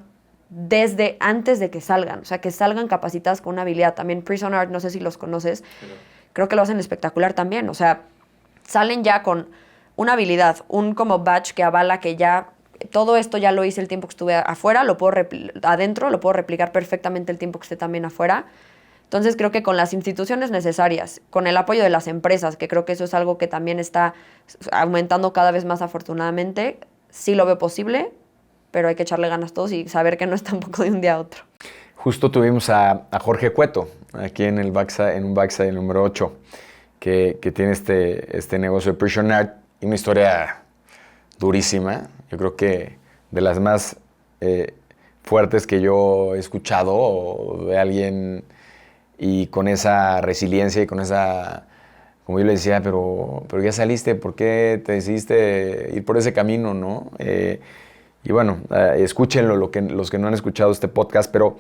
desde antes de que salgan. O sea, que salgan capacitadas con una habilidad. También Prison Art, no sé si los conoces, creo que lo hacen espectacular también. O sea, salen ya con una habilidad, un como badge que avala que ya todo esto ya lo hice el tiempo que estuve afuera, adentro, lo puedo replicar perfectamente el tiempo que esté también afuera. Entonces creo que con las instituciones necesarias, con el apoyo de las empresas, que creo que eso es algo que también está aumentando cada vez más afortunadamente, sí lo veo posible, pero hay que echarle ganas todos y saber que no es tampoco de un día a otro. Justo tuvimos a Jorge Cueto aquí en un Baxa, el número 8, que tiene este negocio de Prison Art, y una historia durísima. Yo creo que de las más fuertes que yo he escuchado de alguien, y con esa resiliencia y con esa, como yo le decía, pero ya saliste, ¿por qué te decidiste ir por ese camino, no? Y bueno, escúchenlo los que no han escuchado este podcast, pero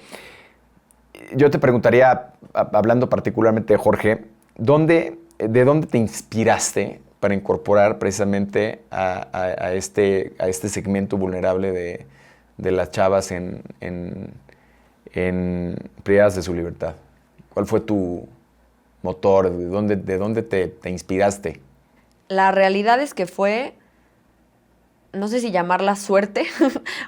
yo te preguntaría, hablando particularmente de Jorge, ¿de dónde te inspiraste para incorporar precisamente a este segmento vulnerable de las chavas en privadas de su libertad? ¿Cuál fue tu motor? ¿De dónde te inspiraste? La realidad es que fue, no sé si llamarla suerte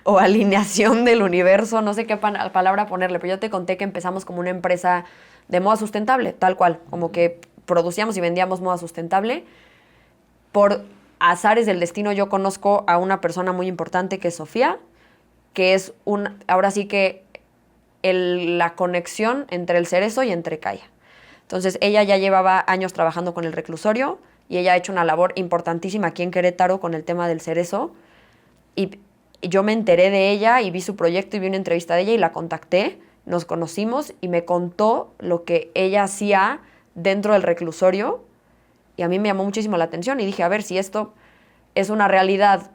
o alineación del universo, no sé qué palabra ponerle, pero yo te conté que empezamos como una empresa de moda sustentable, tal cual, como que producíamos y vendíamos moda sustentable. Por azares del destino yo conozco a una persona muy importante que es Sofía, que es ahora sí que la conexión entre el Cerezo y entre Calla. Entonces ella ya llevaba años trabajando con el reclusorio y ella ha hecho una labor importantísima aquí en Querétaro con el tema del Cerezo, y yo me enteré de ella y vi su proyecto y vi una entrevista de ella y la contacté, nos conocimos y me contó lo que ella hacía dentro del reclusorio y a mí me llamó muchísimo la atención y dije, a ver, si esto es una realidad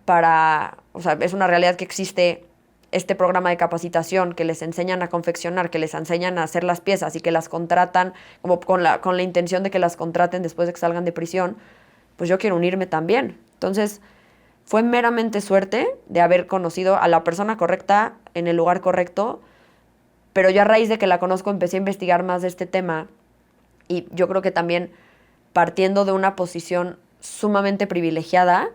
o sea, es una realidad que existe este programa de capacitación que les enseñan a confeccionar, que les enseñan a hacer las piezas y que las contratan como con la intención de que las contraten después de que salgan de prisión, pues yo quiero unirme también. Entonces, fue meramente suerte de haber conocido a la persona correcta en el lugar correcto, pero yo a raíz de que la conozco empecé a investigar más de este tema y yo creo que también partiendo de una posición sumamente privilegiada,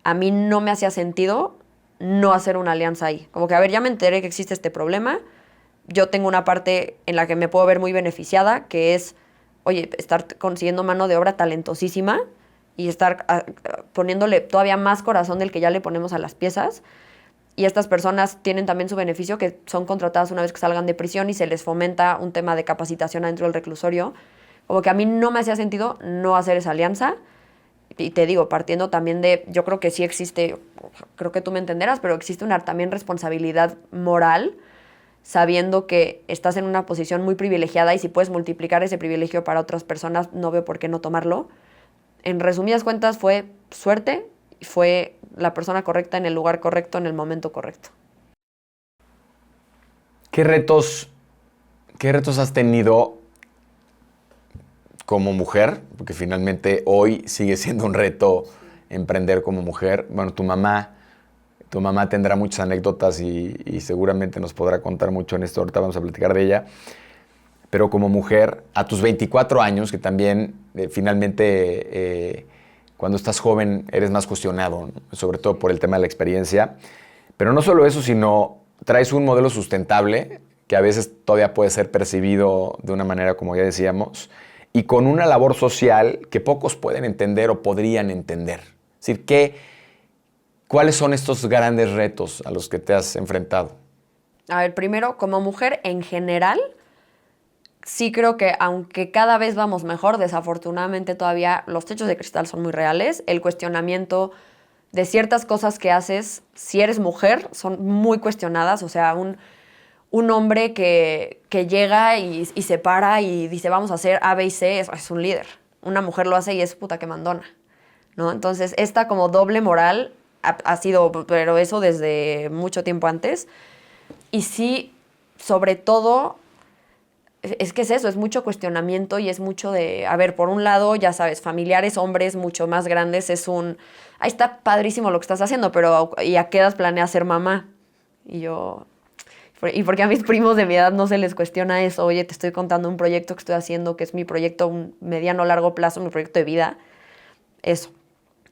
a mí no me hacía sentido no hacer una alianza ahí. Como que, a ver, ya me enteré que existe este problema, yo tengo una parte en la que me puedo ver muy beneficiada, que es, oye, estar consiguiendo mano de obra talentosísima y estar poniéndole todavía más corazón del que ya le ponemos a las piezas. Y estas personas tienen también su beneficio, que son contratadas una vez que salgan de prisión y se les fomenta un tema de capacitación adentro del reclusorio. Como que a mí no me hacía sentido no hacer esa alianza. Y te digo, partiendo también de, yo creo que sí existe, creo que tú me entenderás, pero existe una también responsabilidad moral, sabiendo que estás en una posición muy privilegiada y si puedes multiplicar ese privilegio para otras personas, no veo por qué no tomarlo. En resumidas cuentas, fue suerte y fue la persona correcta en el lugar correcto, en el momento correcto. ¿Qué retos has tenido como mujer? Porque finalmente hoy sigue siendo un reto emprender como mujer. Bueno, tu mamá tendrá muchas anécdotas y seguramente nos podrá contar mucho en esto. Ahorita vamos a platicar de ella. Pero como mujer, a tus 24 años, que también finalmente cuando estás joven eres más cuestionado, ¿no? Sobre todo por el tema de la experiencia. Pero no solo eso, sino traes un modelo sustentable que a veces todavía puede ser percibido de una manera, como ya decíamos, y con una labor social que pocos pueden entender o podrían entender. Es decir, ¿cuáles son estos grandes retos a los que te has enfrentado? A ver, primero, como mujer en general, sí creo que aunque cada vez vamos mejor, desafortunadamente todavía los techos de cristal son muy reales. El cuestionamiento de ciertas cosas que haces, si eres mujer, son muy cuestionadas. O sea, un hombre que llega y se para y dice vamos a hacer A, B y C, es un líder. Una mujer lo hace y es puta que mandona, ¿no? Entonces, esta como doble moral ha sido, pero eso desde mucho tiempo antes. Y sí, sobre todo, es que es eso, es mucho cuestionamiento y es mucho de, a ver, por un lado, ya sabes, familiares, hombres mucho más grandes, ahí está padrísimo lo que estás haciendo, pero ¿y a qué edad planeas ser mamá? Y yo, y porque a mis primos de mi edad no se les cuestiona eso, oye, te estoy contando un proyecto que estoy haciendo, que es mi proyecto, un mediano largo plazo, mi proyecto de vida, eso.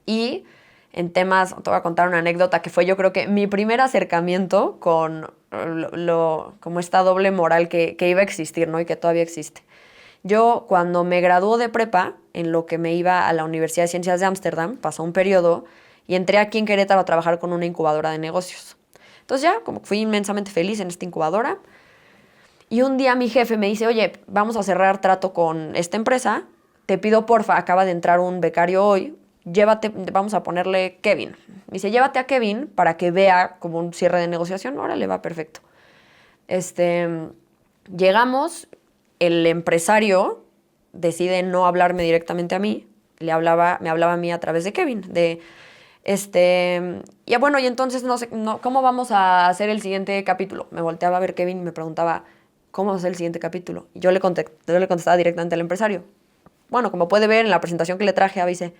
Y en temas, te voy a contar una anécdota que fue yo creo que mi primer acercamiento con como esta doble moral que iba a existir, ¿no? Y que todavía existe. Yo cuando me graduó de prepa, en lo que me iba a la Universidad de Ciencias de Ámsterdam, pasó un periodo y entré aquí en Querétaro a trabajar con una incubadora de negocios. Entonces ya, como fui inmensamente feliz en esta incubadora, y un día mi jefe me dice, oye, vamos a cerrar trato con esta empresa, te pido porfa, acaba de entrar un becario hoy, vamos a ponerle Kevin. Me dice, llévate a Kevin para que vea como un cierre de negociación. Órale, va perfecto. Llegamos, el empresario decide no hablarme directamente a mí, me hablaba a mí a través de Kevin, y bueno, y entonces ¿cómo vamos a hacer el siguiente capítulo? Me volteaba a ver Kevin y me preguntaba, ¿cómo va a ser el siguiente capítulo? Y yo le contestaba directamente al empresario. Bueno, como puede ver en la presentación que le traje, avise,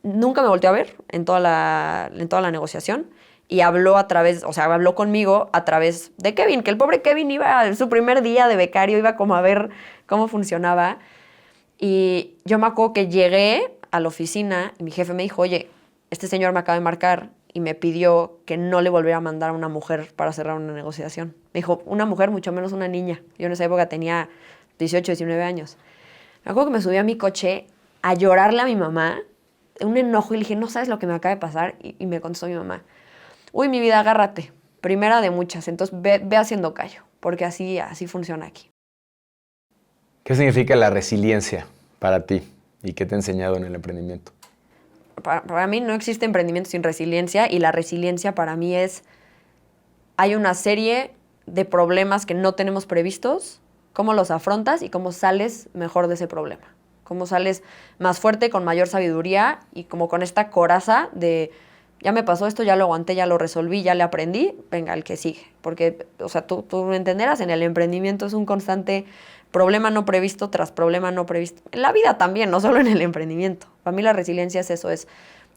nunca me volteó a ver en toda la negociación y habló habló conmigo a través de Kevin, que el pobre Kevin iba, su primer día de becario, iba como a ver cómo funcionaba. Y yo me acuerdo que llegué a la oficina y mi jefe me dijo, oye, este señor me acaba de marcar y me pidió que no le volviera a mandar a una mujer para cerrar una negociación. Me dijo, una mujer, mucho menos una niña. Yo en esa época tenía 18, 19 años. Me acuerdo que me subí a mi coche a llorarle a mi mamá, un enojo, y le dije, no sabes lo que me acaba de pasar. Y me contestó mi mamá, uy, mi vida, agárrate, primera de muchas, entonces ve haciendo callo, porque así funciona aquí. ¿Qué significa la resiliencia para ti y qué te ha enseñado en el emprendimiento? para mí no existe emprendimiento sin resiliencia y la resiliencia para mí es, hay una serie de problemas que no tenemos previstos, cómo los afrontas y cómo sales mejor de ese problema. Cómo sales más fuerte, con mayor sabiduría y como con esta coraza de ya me pasó esto, ya lo aguanté, ya lo resolví, ya le aprendí, venga, el que sigue. Porque, o sea, tú me entenderás, en el emprendimiento es un constante problema no previsto tras problema no previsto. En la vida también, no solo en el emprendimiento. Para mí la resiliencia es eso, es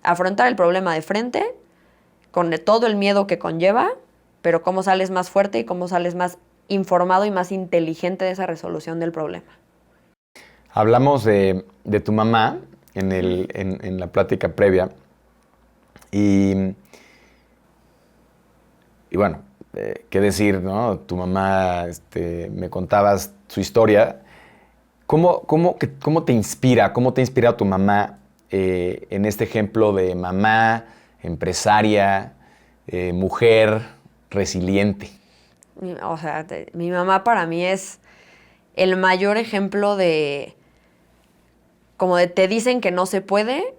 afrontar el problema de frente, con todo el miedo que conlleva, pero cómo sales más fuerte y cómo sales más informado y más inteligente de esa resolución del problema. Hablamos de tu mamá en la plática previa y bueno, qué decir, ¿no? Tu mamá, me contabas su historia. ¿Cómo te inspira? ¿Cómo te ha inspirado tu mamá en este ejemplo de mamá, empresaria, mujer, resiliente? O sea, mi mamá para mí es el mayor ejemplo de como de te dicen que no se puede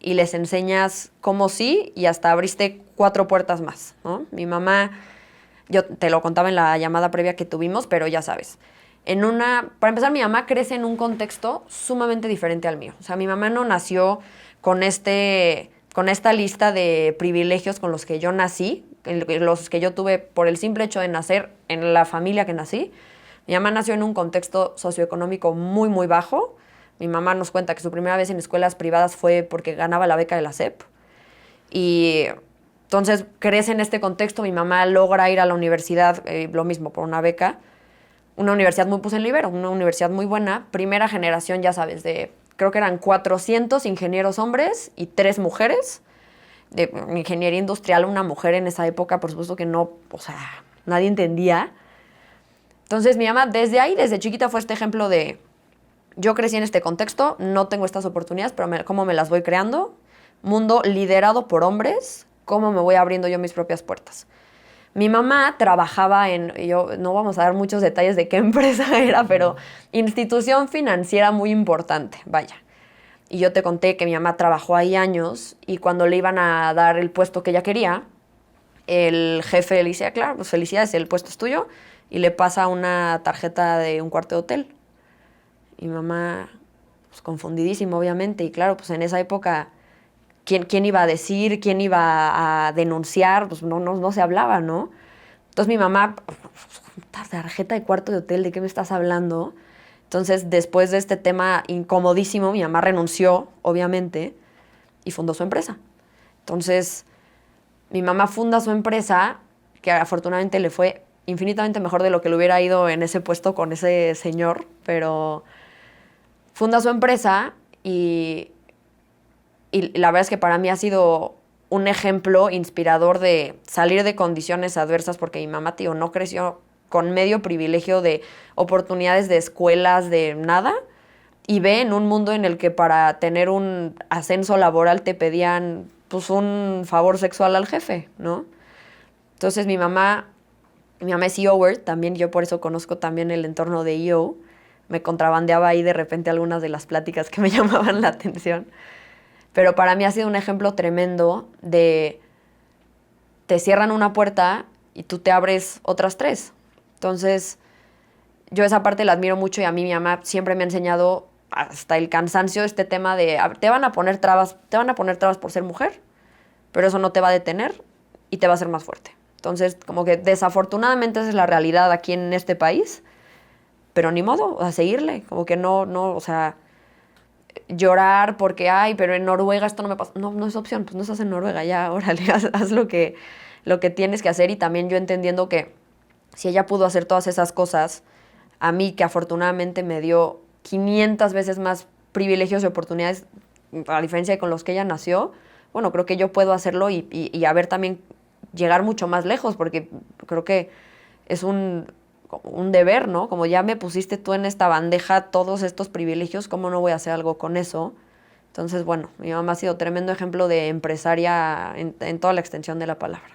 y les enseñas cómo sí y hasta abriste 4 puertas más, ¿no? Mi mamá, yo te lo contaba en la llamada previa que tuvimos, pero ya sabes, para empezar, mi mamá crece en un contexto sumamente diferente al mío. O sea, mi mamá no nació con esta lista de privilegios con los que yo nací, los que yo tuve por el simple hecho de nacer en la familia que nací. Mi mamá nació en un contexto socioeconómico muy, muy bajo. Mi mamá nos cuenta que su primera vez en escuelas privadas fue porque ganaba la beca de la SEP. Y entonces crece en este contexto. Mi mamá logra ir a la universidad, lo mismo, por una beca. Una universidad muy, en Libero, una universidad muy buena. Primera generación, ya sabes, creo que eran 400 ingenieros hombres y 3 mujeres. De ingeniería industrial, una mujer en esa época, por supuesto que no, o sea, nadie entendía. Entonces mi mamá desde ahí, desde chiquita fue este ejemplo de yo crecí en este contexto, no tengo estas oportunidades, pero cómo me las voy creando. Mundo liderado por hombres, cómo me voy abriendo yo mis propias puertas. Mi mamá trabajaba no vamos a dar muchos detalles de qué empresa era, pero institución financiera muy importante, vaya. Y yo te conté que mi mamá trabajó ahí años y cuando le iban a dar el puesto que ella quería, el jefe le dice, claro, pues felicidades, el puesto es tuyo, y le pasa una tarjeta de un cuarto de hotel. Y mi mamá, pues confundidísima, obviamente, y claro, pues en esa época, ¿quién iba a decir? ¿Quién iba a denunciar? Pues no se hablaba, ¿no? Entonces mi mamá, tarjeta de cuarto de hotel, ¿de qué me estás hablando? Entonces, después de este tema incomodísimo, mi mamá renunció, obviamente, y fundó su empresa. Entonces, mi mamá funda su empresa, que afortunadamente le fue infinitamente mejor de lo que le hubiera ido en ese puesto con ese señor, pero funda su empresa y la verdad es que para mí ha sido un ejemplo inspirador de salir de condiciones adversas, porque mi mamá, tío, no creció con medio privilegio de oportunidades de escuelas, de nada, y ve en un mundo en el que para tener un ascenso laboral te pedían pues un favor sexual al jefe, ¿no? Entonces mi mamá es EOer, también yo por eso conozco también el entorno de EO, me contrabandeaba ahí de repente algunas de las pláticas que me llamaban la atención, pero para mí ha sido un ejemplo tremendo de te cierran una puerta y tú te abres otras 3. Entonces, yo esa parte la admiro mucho y a mí mi mamá siempre me ha enseñado hasta el cansancio este tema de te van a poner trabas por ser mujer, pero eso no te va a detener y te va a hacer más fuerte. Entonces, como que desafortunadamente esa es la realidad aquí en este país, pero ni modo, a seguirle, como que no, o sea, llorar porque, pero en Noruega esto no me pasa, no es opción, pues no estás en Noruega, ya, órale, haz lo que tienes que hacer. Y también yo entendiendo que si ella pudo hacer todas esas cosas, a mí que afortunadamente me dio 500 veces más privilegios y oportunidades, a diferencia de con los que ella nació, bueno, creo que yo puedo hacerlo y a ver también llegar mucho más lejos, porque creo que es un deber, ¿no? Como ya me pusiste tú en esta bandeja todos estos privilegios, ¿cómo no voy a hacer algo con eso? Entonces, bueno, mi mamá ha sido tremendo ejemplo de empresaria en toda la extensión de la palabra.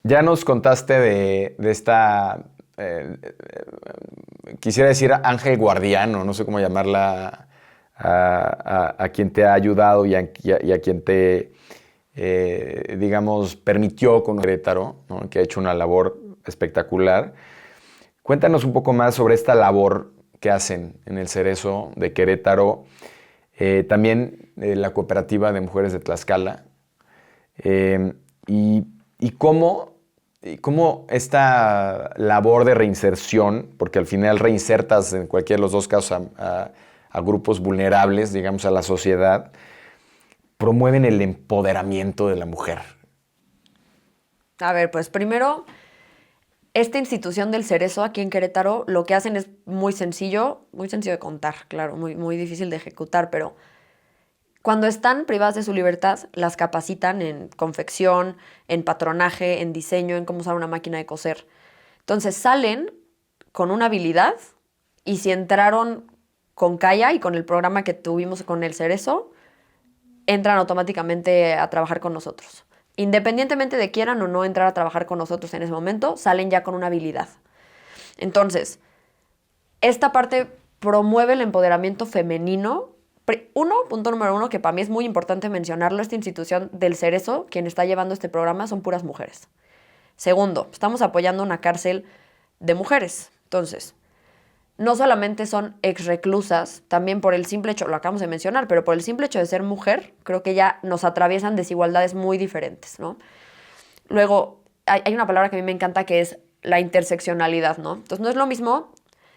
Ya nos contaste de esta, quisiera decir ángel guardián, o no sé cómo llamarla a quien te ha ayudado y a quien te, digamos, permitió con Querétaro, ¿no? Que ha hecho una labor espectacular. Cuéntanos un poco más sobre esta labor que hacen en el Cerezo de Querétaro, también la Cooperativa de Mujeres de Tlaxcala, eh, y, y cómo esta labor de reinserción, porque al final reinsertas en cualquiera de los dos casos a grupos vulnerables, digamos, a la sociedad, promueven el empoderamiento de la mujer. A ver, pues primero, esta institución del Cerezo aquí en Querétaro, lo que hacen es muy sencillo de contar, claro, muy difícil de ejecutar, pero cuando están privadas de su libertad, las capacitan en confección, en patronaje, en diseño, en cómo usar una máquina de coser. Entonces salen con una habilidad y si entraron con Kaya y con el programa que tuvimos con el Cerezo, entran automáticamente a trabajar con nosotros. Independientemente de quieran o no entrar a trabajar con nosotros en ese momento, salen ya con una habilidad. Entonces, esta parte promueve el empoderamiento femenino. Punto número uno, que para mí es muy importante mencionarlo, esta institución del Cerezo, quien está llevando este programa, son puras mujeres. Segundo, estamos apoyando una cárcel de mujeres. Entonces, no solamente son exreclusas, también por el simple hecho, lo acabamos de mencionar, pero por el simple hecho de ser mujer, creo que ya nos atraviesan desigualdades muy diferentes, ¿no? Luego, hay una palabra que a mí me encanta que es la interseccionalidad, ¿no? Entonces, no es lo mismo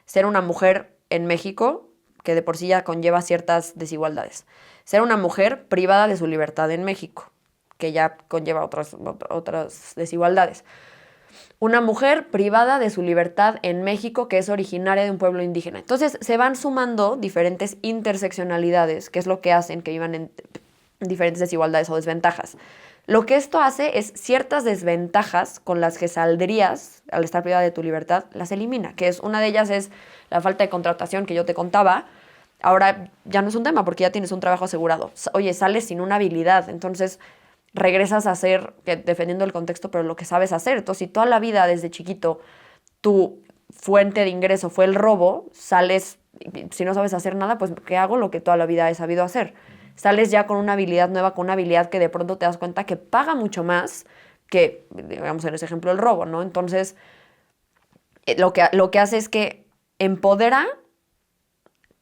ser una mujer en México, que de por sí ya conlleva ciertas desigualdades. Ser una mujer privada de su libertad en México, que ya conlleva otras desigualdades. Una mujer privada de su libertad en México que es originaria de un pueblo indígena. Entonces se van sumando diferentes interseccionalidades, que es lo que hacen que vivan en diferentes desigualdades o desventajas. Lo que esto hace es ciertas desventajas con las que saldrías al estar privada de tu libertad, las elimina, que es una de ellas es la falta de contratación que yo te contaba. Ahora ya no es un tema porque ya tienes un trabajo asegurado. Oye, sales sin una habilidad, entonces regresas a hacer, defendiendo el contexto, pero lo que sabes hacer. Entonces, si toda la vida desde chiquito tu fuente de ingreso fue el robo, sales, si no sabes hacer nada, pues ¿qué hago? Lo que toda la vida he sabido hacer. Sales ya con una habilidad nueva, con una habilidad que de pronto te das cuenta que paga mucho más que, digamos en ese ejemplo, el robo, ¿no? Entonces, lo que hace es que empodera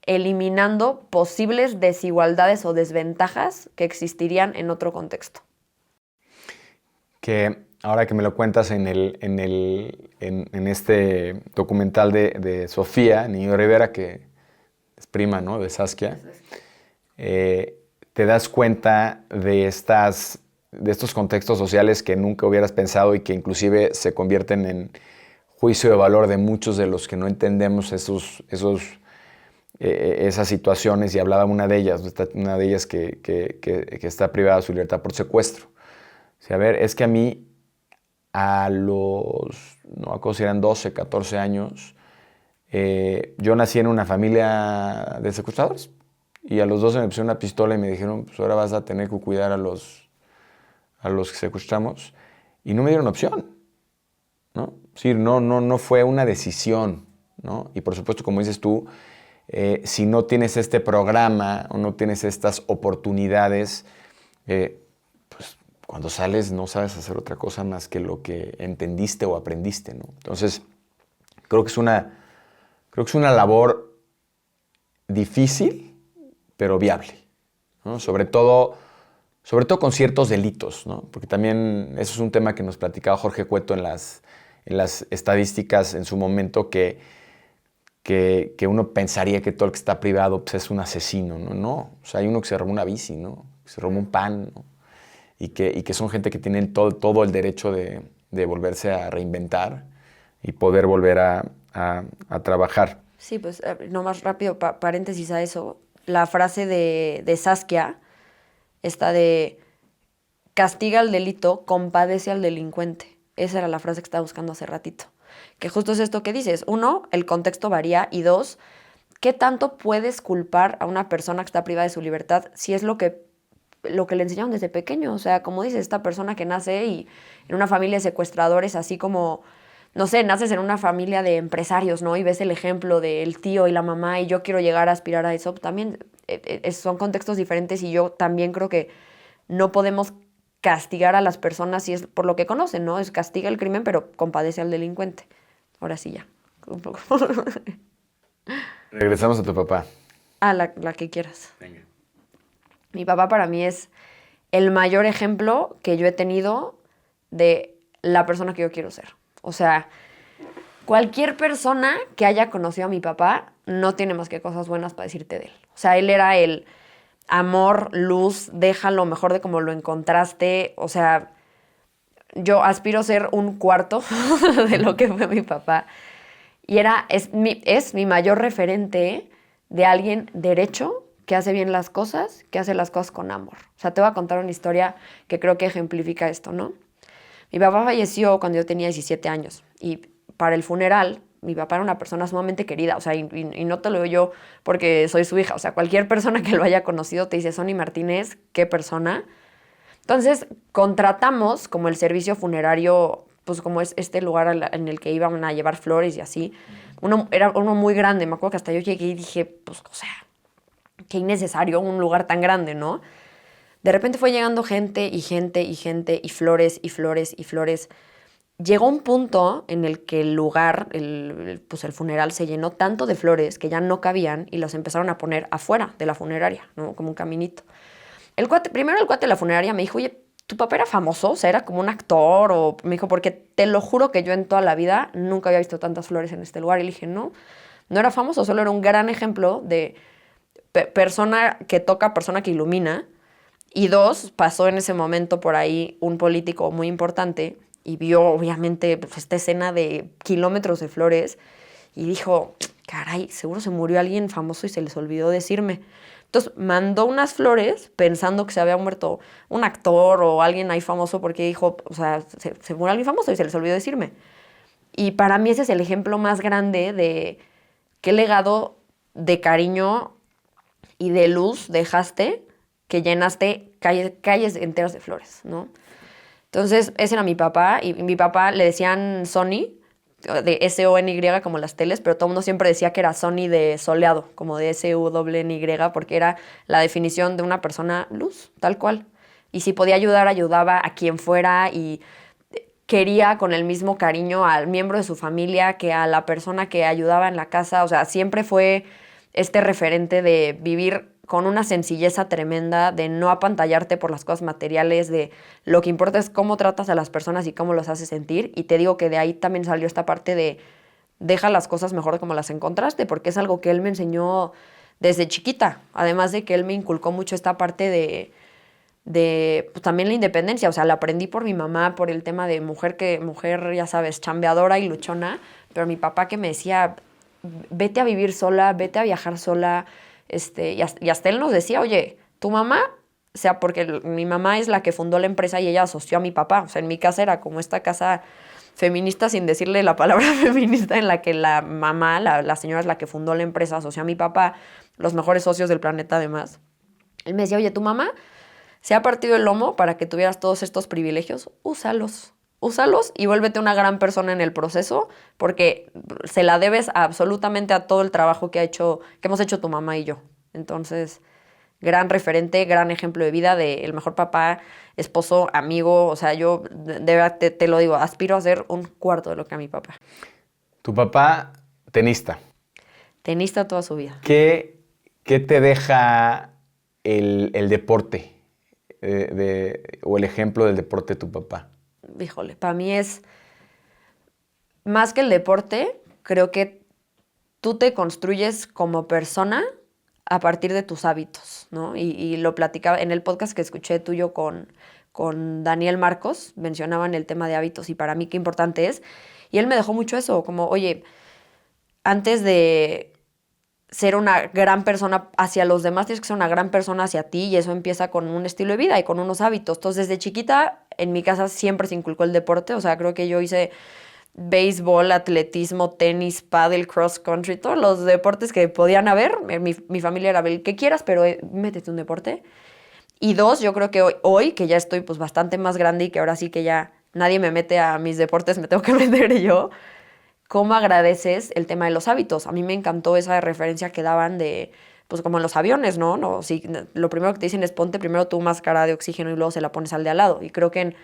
eliminando posibles desigualdades o desventajas que existirían en otro contexto. Que ahora que me lo cuentas en este documental de Sofía Niño Rivera, que es prima, ¿no?, de Saskia, te das cuenta de estos contextos sociales que nunca hubieras pensado y que inclusive se convierten en juicio de valor de muchos de los que no entendemos esas situaciones, y hablaba una de ellas que está privada de su libertad por secuestro. O sea, a ver, es que a mí a los, no me acuerdo si eran 12, 14 años, yo nací en una familia de secuestradores y a los 12 me pusieron una pistola y me dijeron, pues ahora vas a tener que cuidar a los que secuestramos, y no me dieron opción, ¿no? Sí, no fue una decisión, ¿no? Y por supuesto, como dices tú, si no tienes este programa o no tienes estas oportunidades, pues cuando sales no sabes hacer otra cosa más que lo que entendiste o aprendiste, ¿no? Entonces, creo que es una labor difícil, pero viable, ¿no? Sobre todo con ciertos delitos, ¿no? Porque también eso es un tema que nos platicaba Jorge Cueto en las estadísticas en su momento, que uno pensaría que todo el que está privado pues, es un asesino, ¿no? No, o sea, hay uno que se robó una bici, ¿no? Que se robó un pan, ¿no? Y que son gente que tienen todo el derecho de volverse a reinventar y poder volver a trabajar. Sí, pues nomás rápido, paréntesis a eso, la frase de Saskia, esta de castiga al delito, compadece al delincuente. Esa era la frase que estaba buscando hace ratito. Que justo es esto que dices. Uno, el contexto varía. Y dos, ¿qué tanto puedes culpar a una persona que está privada de su libertad si es lo que le enseñaron desde pequeño? O sea, como dices, esta persona que nace y en una familia de secuestradores, así como no sé, naces en una familia de empresarios, ¿no? Y ves el ejemplo del tío y la mamá y yo quiero llegar a aspirar a eso. También son contextos diferentes y yo también creo que no podemos castigar a las personas si es por lo que conocen, ¿no? Es castiga el crimen, pero compadece al delincuente. Ahora sí ya. Un poco. Regresamos a tu papá. La que quieras. Venga. Mi papá para mí es el mayor ejemplo que yo he tenido de la persona que yo quiero ser. O sea, cualquier persona que haya conocido a mi papá no tiene más que cosas buenas para decirte de él. O sea, él era el amor, luz, déjalo mejor de como lo encontraste. O sea, yo aspiro a ser un cuarto de lo que fue mi papá. Y es mi mayor referente de alguien derecho, que hace bien las cosas, que hace las cosas con amor. O sea, te voy a contar una historia que creo que ejemplifica esto, ¿no? Mi papá falleció cuando yo tenía 17 años y para el funeral mi papá era una persona sumamente querida, o sea, y no te lo digo yo porque soy su hija, o sea, cualquier persona que lo haya conocido te dice, Sonny Martínez, qué persona. Entonces, contratamos como el servicio funerario, pues como es este lugar en el que iban a llevar flores y así. Era uno muy grande, me acuerdo que hasta yo llegué y dije, pues, o sea, qué innecesario un lugar tan grande, ¿no? De repente fue llegando gente y gente y gente y flores y flores y flores. Llegó un punto en el que el lugar, pues el funeral se llenó tanto de flores que ya no cabían y los empezaron a poner afuera de la funeraria, ¿no? Como un caminito. Primero el cuate de la funeraria me dijo, oye, ¿tu papá era famoso? O sea, ¿era como un actor? O me dijo, porque te lo juro que yo en toda la vida nunca había visto tantas flores en este lugar. Y le dije, no, no era famoso, solo era un gran ejemplo de persona que toca, persona que ilumina. Y dos, pasó en ese momento por ahí un político muy importante y vio obviamente pues, esta escena de kilómetros de flores y dijo, caray, seguro se murió alguien famoso y se les olvidó decirme. Entonces mandó unas flores pensando que se había muerto un actor o alguien ahí famoso porque dijo, o sea, se murió alguien famoso y se les olvidó decirme. Y para mí ese es el ejemplo más grande de qué legado de cariño y de luz dejaste que llenaste calles enteras de flores, ¿no? Entonces, ese era mi papá, y mi papá le decían Sonny, de S-O-N-Y, como las teles, pero todo el mundo siempre decía que era Sonny de soleado, como de S-U-N-Y, porque era la definición de una persona luz, tal cual. Y si podía ayudar, ayudaba a quien fuera, y quería con el mismo cariño al miembro de su familia que a la persona que ayudaba en la casa. O sea, siempre fue este referente de vivir con una sencilleza tremenda, de no apantallarte por las cosas materiales, de lo que importa es cómo tratas a las personas y cómo los haces sentir. Y te digo que de ahí también salió esta parte de deja las cosas mejor de como las encontraste, porque es algo que él me enseñó desde chiquita. Además de que él me inculcó mucho esta parte de pues, también la independencia. O sea, la aprendí por mi mamá, por el tema de mujer, ya sabes, chambeadora y luchona, pero mi papá que me decía, vete a vivir sola, vete a viajar sola, y hasta él nos decía, oye, tu mamá, o sea, porque mi mamá es la que fundó la empresa y ella asoció a mi papá. O sea, en mi casa era como esta casa feminista sin decirle la palabra feminista, en la que la mamá, la señora es la que fundó la empresa, asoció a mi papá, los mejores socios del planeta además. Él me decía, oye, tu mamá se ha partido el lomo para que tuvieras todos estos privilegios, úsalos y vuélvete una gran persona en el proceso, porque se la debes absolutamente a todo el trabajo que hemos hecho tu mamá y yo. Entonces, gran referente, gran ejemplo de vida de el mejor papá, esposo, amigo. O sea, yo de verdad te lo digo, aspiro a ser un cuarto de lo que a mi papá. Tu papá, tenista. Tenista toda su vida. ¿Qué te deja el deporte o el ejemplo del deporte de tu papá? Híjole, para mí es más que el deporte, creo que tú te construyes como persona a partir de tus hábitos, ¿no? Y lo platicaba en el podcast que escuché tuyo con Daniel Marcos, mencionaban el tema de hábitos y para mí qué importante es. Y él me dejó mucho eso, como, oye, antes de ser una gran persona hacia los demás, tienes que ser una gran persona hacia ti y eso empieza con un estilo de vida y con unos hábitos. Entonces, desde chiquita, en mi casa siempre se inculcó el deporte. O sea, creo que yo hice béisbol, atletismo, tenis, pádel, cross country, todos los deportes que podían haber. Mi familia era el que quieras, pero métete un deporte. Y dos, yo creo que hoy que ya estoy pues bastante más grande y que ahora sí que ya nadie me mete a mis deportes, me tengo que meter yo. ¿Cómo agradeces el tema de los hábitos? A mí me encantó esa referencia que daban de, pues como en los aviones, ¿no? No, si, lo primero que te dicen es ponte primero tu máscara de oxígeno y luego se la pones al de al lado. Y creo que en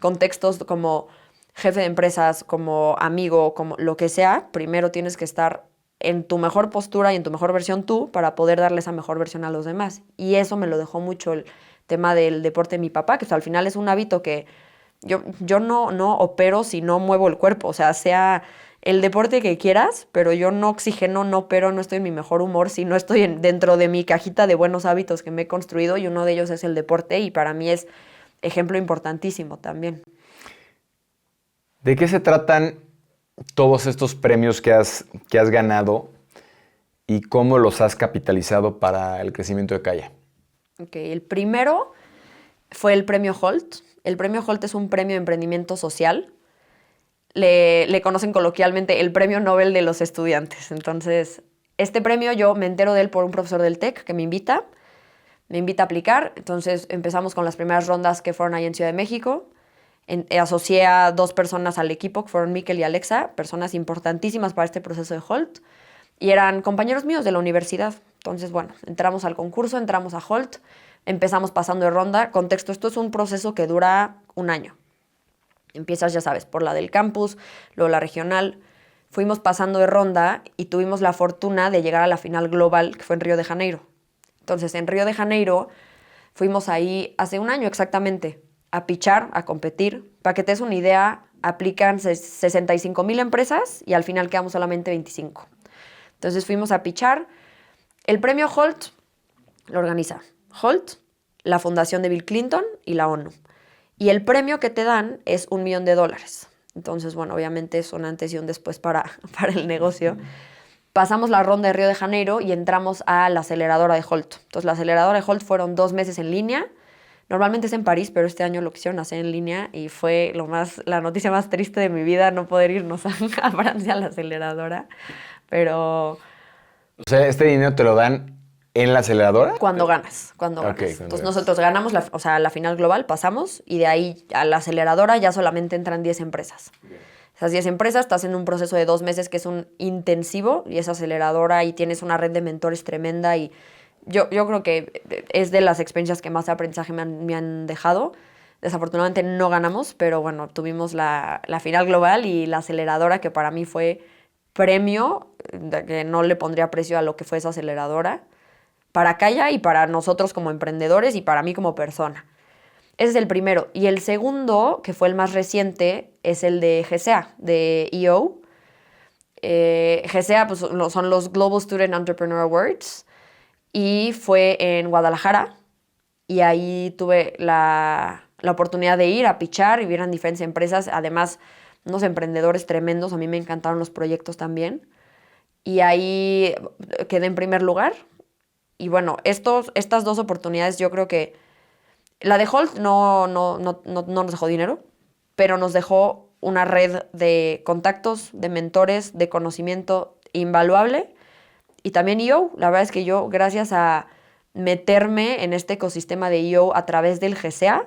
contextos como jefe de empresas, como amigo, como lo que sea, primero tienes que estar en tu mejor postura y en tu mejor versión tú para poder darle esa mejor versión a los demás. Y eso me lo dejó mucho el tema del deporte de mi papá, que al final es un hábito que yo no opero si no muevo el cuerpo, o sea el deporte que quieras, pero yo no oxigeno, no opero, no estoy en mi mejor humor si no estoy dentro de mi cajita de buenos hábitos que me he construido, y uno de ellos es el deporte, y para mí es ejemplo importantísimo también. ¿De qué se tratan todos estos premios que has ganado y cómo los has capitalizado para el crecimiento de Kaya? Okay, el primero fue el premio Holt. El premio Holt es un premio de emprendimiento social. Le conocen coloquialmente el premio Nobel de los estudiantes. Entonces, este premio yo me entero de él por un profesor del TEC que me invita a aplicar. Entonces empezamos con las primeras rondas que fueron ahí en Ciudad de México. Asocié a 2 personas al equipo, que fueron Miquel y Alexa, personas importantísimas para este proceso de Holt, y eran compañeros míos de la universidad. Entonces, bueno, entramos al concurso, entramos a Holt, empezamos pasando de ronda. Contexto, esto es un proceso que dura un año. Empiezas, ya sabes, por la del campus, luego la regional. Fuimos pasando de ronda y tuvimos la fortuna de llegar a la final global, que fue en Río de Janeiro. Entonces, en Río de Janeiro fuimos ahí hace un año exactamente a pichar, a competir. Para que te des una idea, aplican 65,000 empresas y al final quedamos solamente 25. Entonces fuimos a pichar. El premio Holt lo organiza Holt, la fundación de Bill Clinton y la ONU. Y el premio que te dan es $1 millón. Entonces, bueno, obviamente es un antes y un después para el negocio. Pasamos la ronda de Río de Janeiro y entramos a la aceleradora de Holt. Entonces, la aceleradora de Holt fueron 2 meses en línea. Normalmente es en París, pero este año lo quisieron hacer en línea y fue la noticia más triste de mi vida, no poder irnos a Francia a la aceleradora. Pero O sea, ¿este dinero te lo dan en la aceleradora? cuando ganas. Entonces nosotros ganamos la final global, pasamos, y de ahí a la aceleradora ya solamente entran 10 empresas. Esas 10 empresas, estás en un proceso de 2 meses que es un intensivo, y esa aceleradora, y tienes una red de mentores tremenda, y yo creo que es de las experiencias que más aprendizaje me han dejado. Desafortunadamente no ganamos, pero bueno, tuvimos la final global y la aceleradora, que para mí fue premio, que no le pondría precio a lo que fue esa aceleradora, para Kaya y para nosotros como emprendedores y para mí como persona. Ese es el primero. Y el segundo, que fue el más reciente, es el de GCA, de EO. GCA pues, son los Global Student Entrepreneur Awards, y fue en Guadalajara, y ahí tuve la oportunidad de ir a pichar y vieran diferentes empresas, además unos emprendedores tremendos. A mí me encantaron los proyectos también, y ahí quedé en primer lugar. Y bueno, estas 2 oportunidades, yo creo que la de Holt no nos dejó dinero, pero nos dejó una red de contactos, de mentores, de conocimiento invaluable. Y también EO, la verdad es que yo, gracias a meterme en este ecosistema de EO a través del GCA,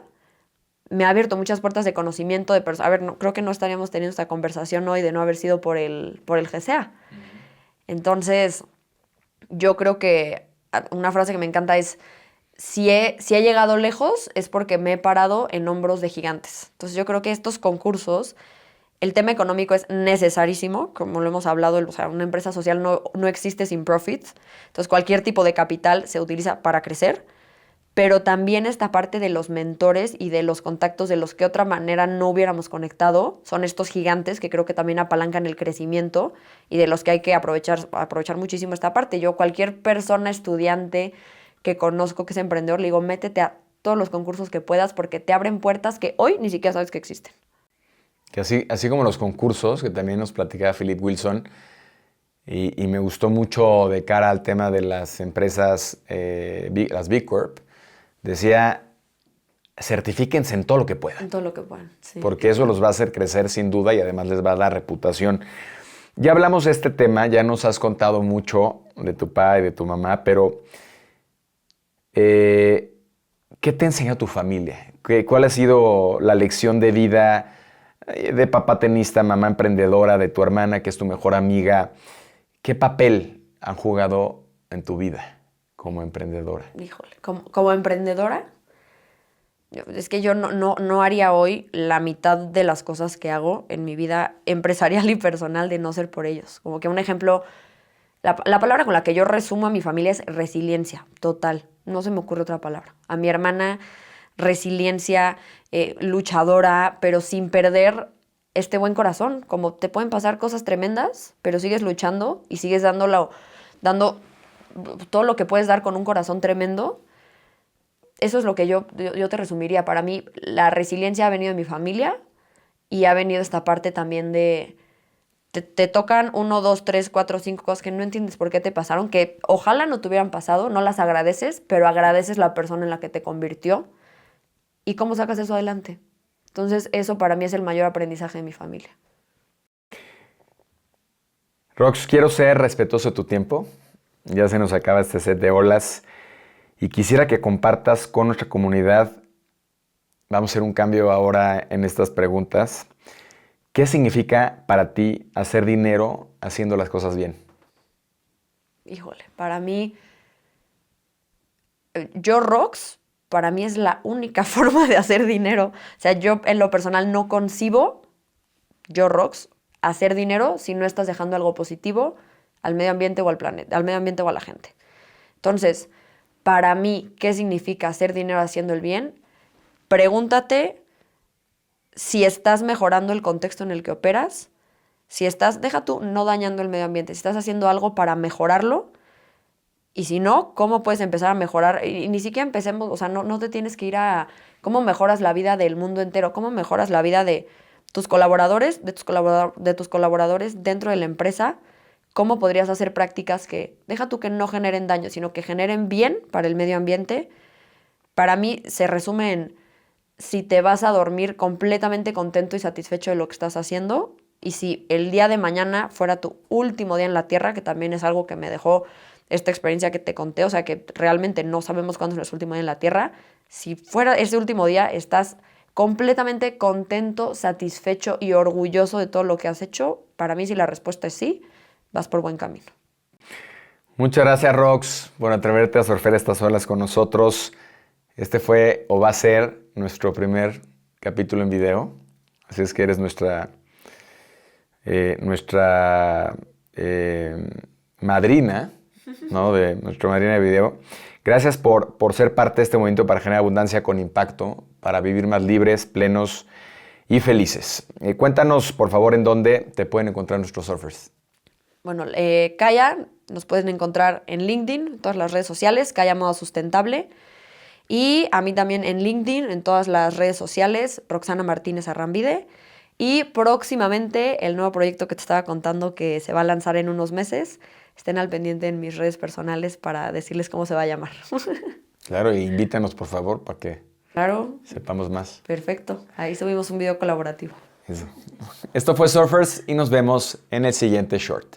me ha abierto muchas puertas de conocimiento de personas. A ver, creo que no estaríamos teniendo esta conversación hoy de no haber sido por el GCA. Entonces, yo creo que una frase que me encanta es: si he llegado lejos es porque me he parado en hombros de gigantes. Entonces, yo creo que estos concursos, el tema económico es necesarísimo, como lo hemos hablado, o sea, una empresa social no existe sin profits. Entonces, cualquier tipo de capital se utiliza para crecer, pero también esta parte de los mentores y de los contactos de los que de otra manera no hubiéramos conectado, son estos gigantes que creo que también apalancan el crecimiento y de los que hay que aprovechar muchísimo esta parte. Yo, cualquier persona, estudiante que conozco que es emprendedor, le digo, métete a todos los concursos que puedas porque te abren puertas que hoy ni siquiera sabes que existen. Que así como los concursos, que también nos platicaba Philip Wilson, y me gustó mucho de cara al tema de las empresas, las Big Corp, decía, certifíquense en todo lo que puedan. En todo lo que puedan, sí. Porque eso los va a hacer crecer sin duda y además les va a dar reputación. Ya hablamos de este tema, ya nos has contado mucho de tu papá y de tu mamá, pero ¿qué te enseñó tu familia? ¿Cuál ha sido la lección de vida de papá tenista, mamá emprendedora, de tu hermana que es tu mejor amiga, ¿qué papel han jugado en tu vida como emprendedora? Híjole, como emprendedora, es que yo no haría hoy la mitad de las cosas que hago en mi vida empresarial y personal de no ser por ellos. Como que un ejemplo, la palabra con la que yo resumo a mi familia es resiliencia, total. No se me ocurre otra palabra. A mi hermana, resiliencia, luchadora, pero sin perder este buen corazón. Como te pueden pasar cosas tremendas, pero sigues luchando y sigues dando todo lo que puedes dar con un corazón tremendo. Eso es lo que yo te resumiría. Para mí, la resiliencia ha venido de mi familia y ha venido esta parte también de... Te tocan 1, 2, 3, 4, 5 cosas que no entiendes por qué te pasaron, que ojalá no te hubieran pasado, no las agradeces, pero agradeces la persona en la que te convirtió y cómo sacas eso adelante. Entonces, eso para mí es el mayor aprendizaje de mi familia. Rox, quiero ser respetuoso de tu tiempo. Ya se nos acaba este set de olas. Y quisiera que compartas con nuestra comunidad, vamos a hacer un cambio ahora en estas preguntas. ¿Qué significa para ti hacer dinero haciendo las cosas bien? Híjole, para mí, yo Rox, para mí es la única forma de hacer dinero. O sea, yo en lo personal no concibo, yo Rox, hacer dinero si no estás dejando algo positivo al medio ambiente o al planeta, al medio ambiente o a la gente. Entonces, para mí, ¿qué significa hacer dinero haciendo el bien? Pregúntate si estás mejorando el contexto en el que operas, si estás, deja tú, no dañando el medio ambiente, si estás haciendo algo para mejorarlo, y si no, ¿cómo puedes empezar a mejorar? Y ni siquiera empecemos, o sea, no te tienes que ir a cómo mejoras la vida del mundo entero, cómo mejoras la vida de tus colaboradores, de tus colaboradores dentro de la empresa. ¿Cómo podrías hacer prácticas que, deja tú que no generen daño, sino que generen bien para el medio ambiente? Para mí se resume en si te vas a dormir completamente contento y satisfecho de lo que estás haciendo y si el día de mañana fuera tu último día en la Tierra, que también es algo que me dejó esta experiencia que te conté, o sea que realmente no sabemos cuándo es nuestro último día en la Tierra, si fuera ese último día estás completamente contento, satisfecho y orgulloso de todo lo que has hecho, para mí si la respuesta es sí, vas por buen camino. Muchas gracias, Rox, por atreverte a surfear estas olas con nosotros. Este fue o va a ser nuestro primer capítulo en video. Así es que eres nuestra madrina, ¿no? De nuestra madrina de video. Gracias por ser parte de este movimiento para generar abundancia con impacto, para vivir más libres, plenos y felices. Cuéntanos, por favor, en dónde te pueden encontrar nuestros surfers. Bueno, Kaya, nos pueden encontrar en LinkedIn, en todas las redes sociales, Kaya Moda Sustentable. Y a mí también en LinkedIn, en todas las redes sociales, Roxana Martínez Arrambide. Y próximamente el nuevo proyecto que te estaba contando que se va a lanzar en unos meses. Estén al pendiente en mis redes personales para decirles cómo se va a llamar. Claro, y invítanos, por favor, para que sepamos más. Perfecto. Ahí subimos un video colaborativo. Eso. Esto fue Surfers y nos vemos en el siguiente short.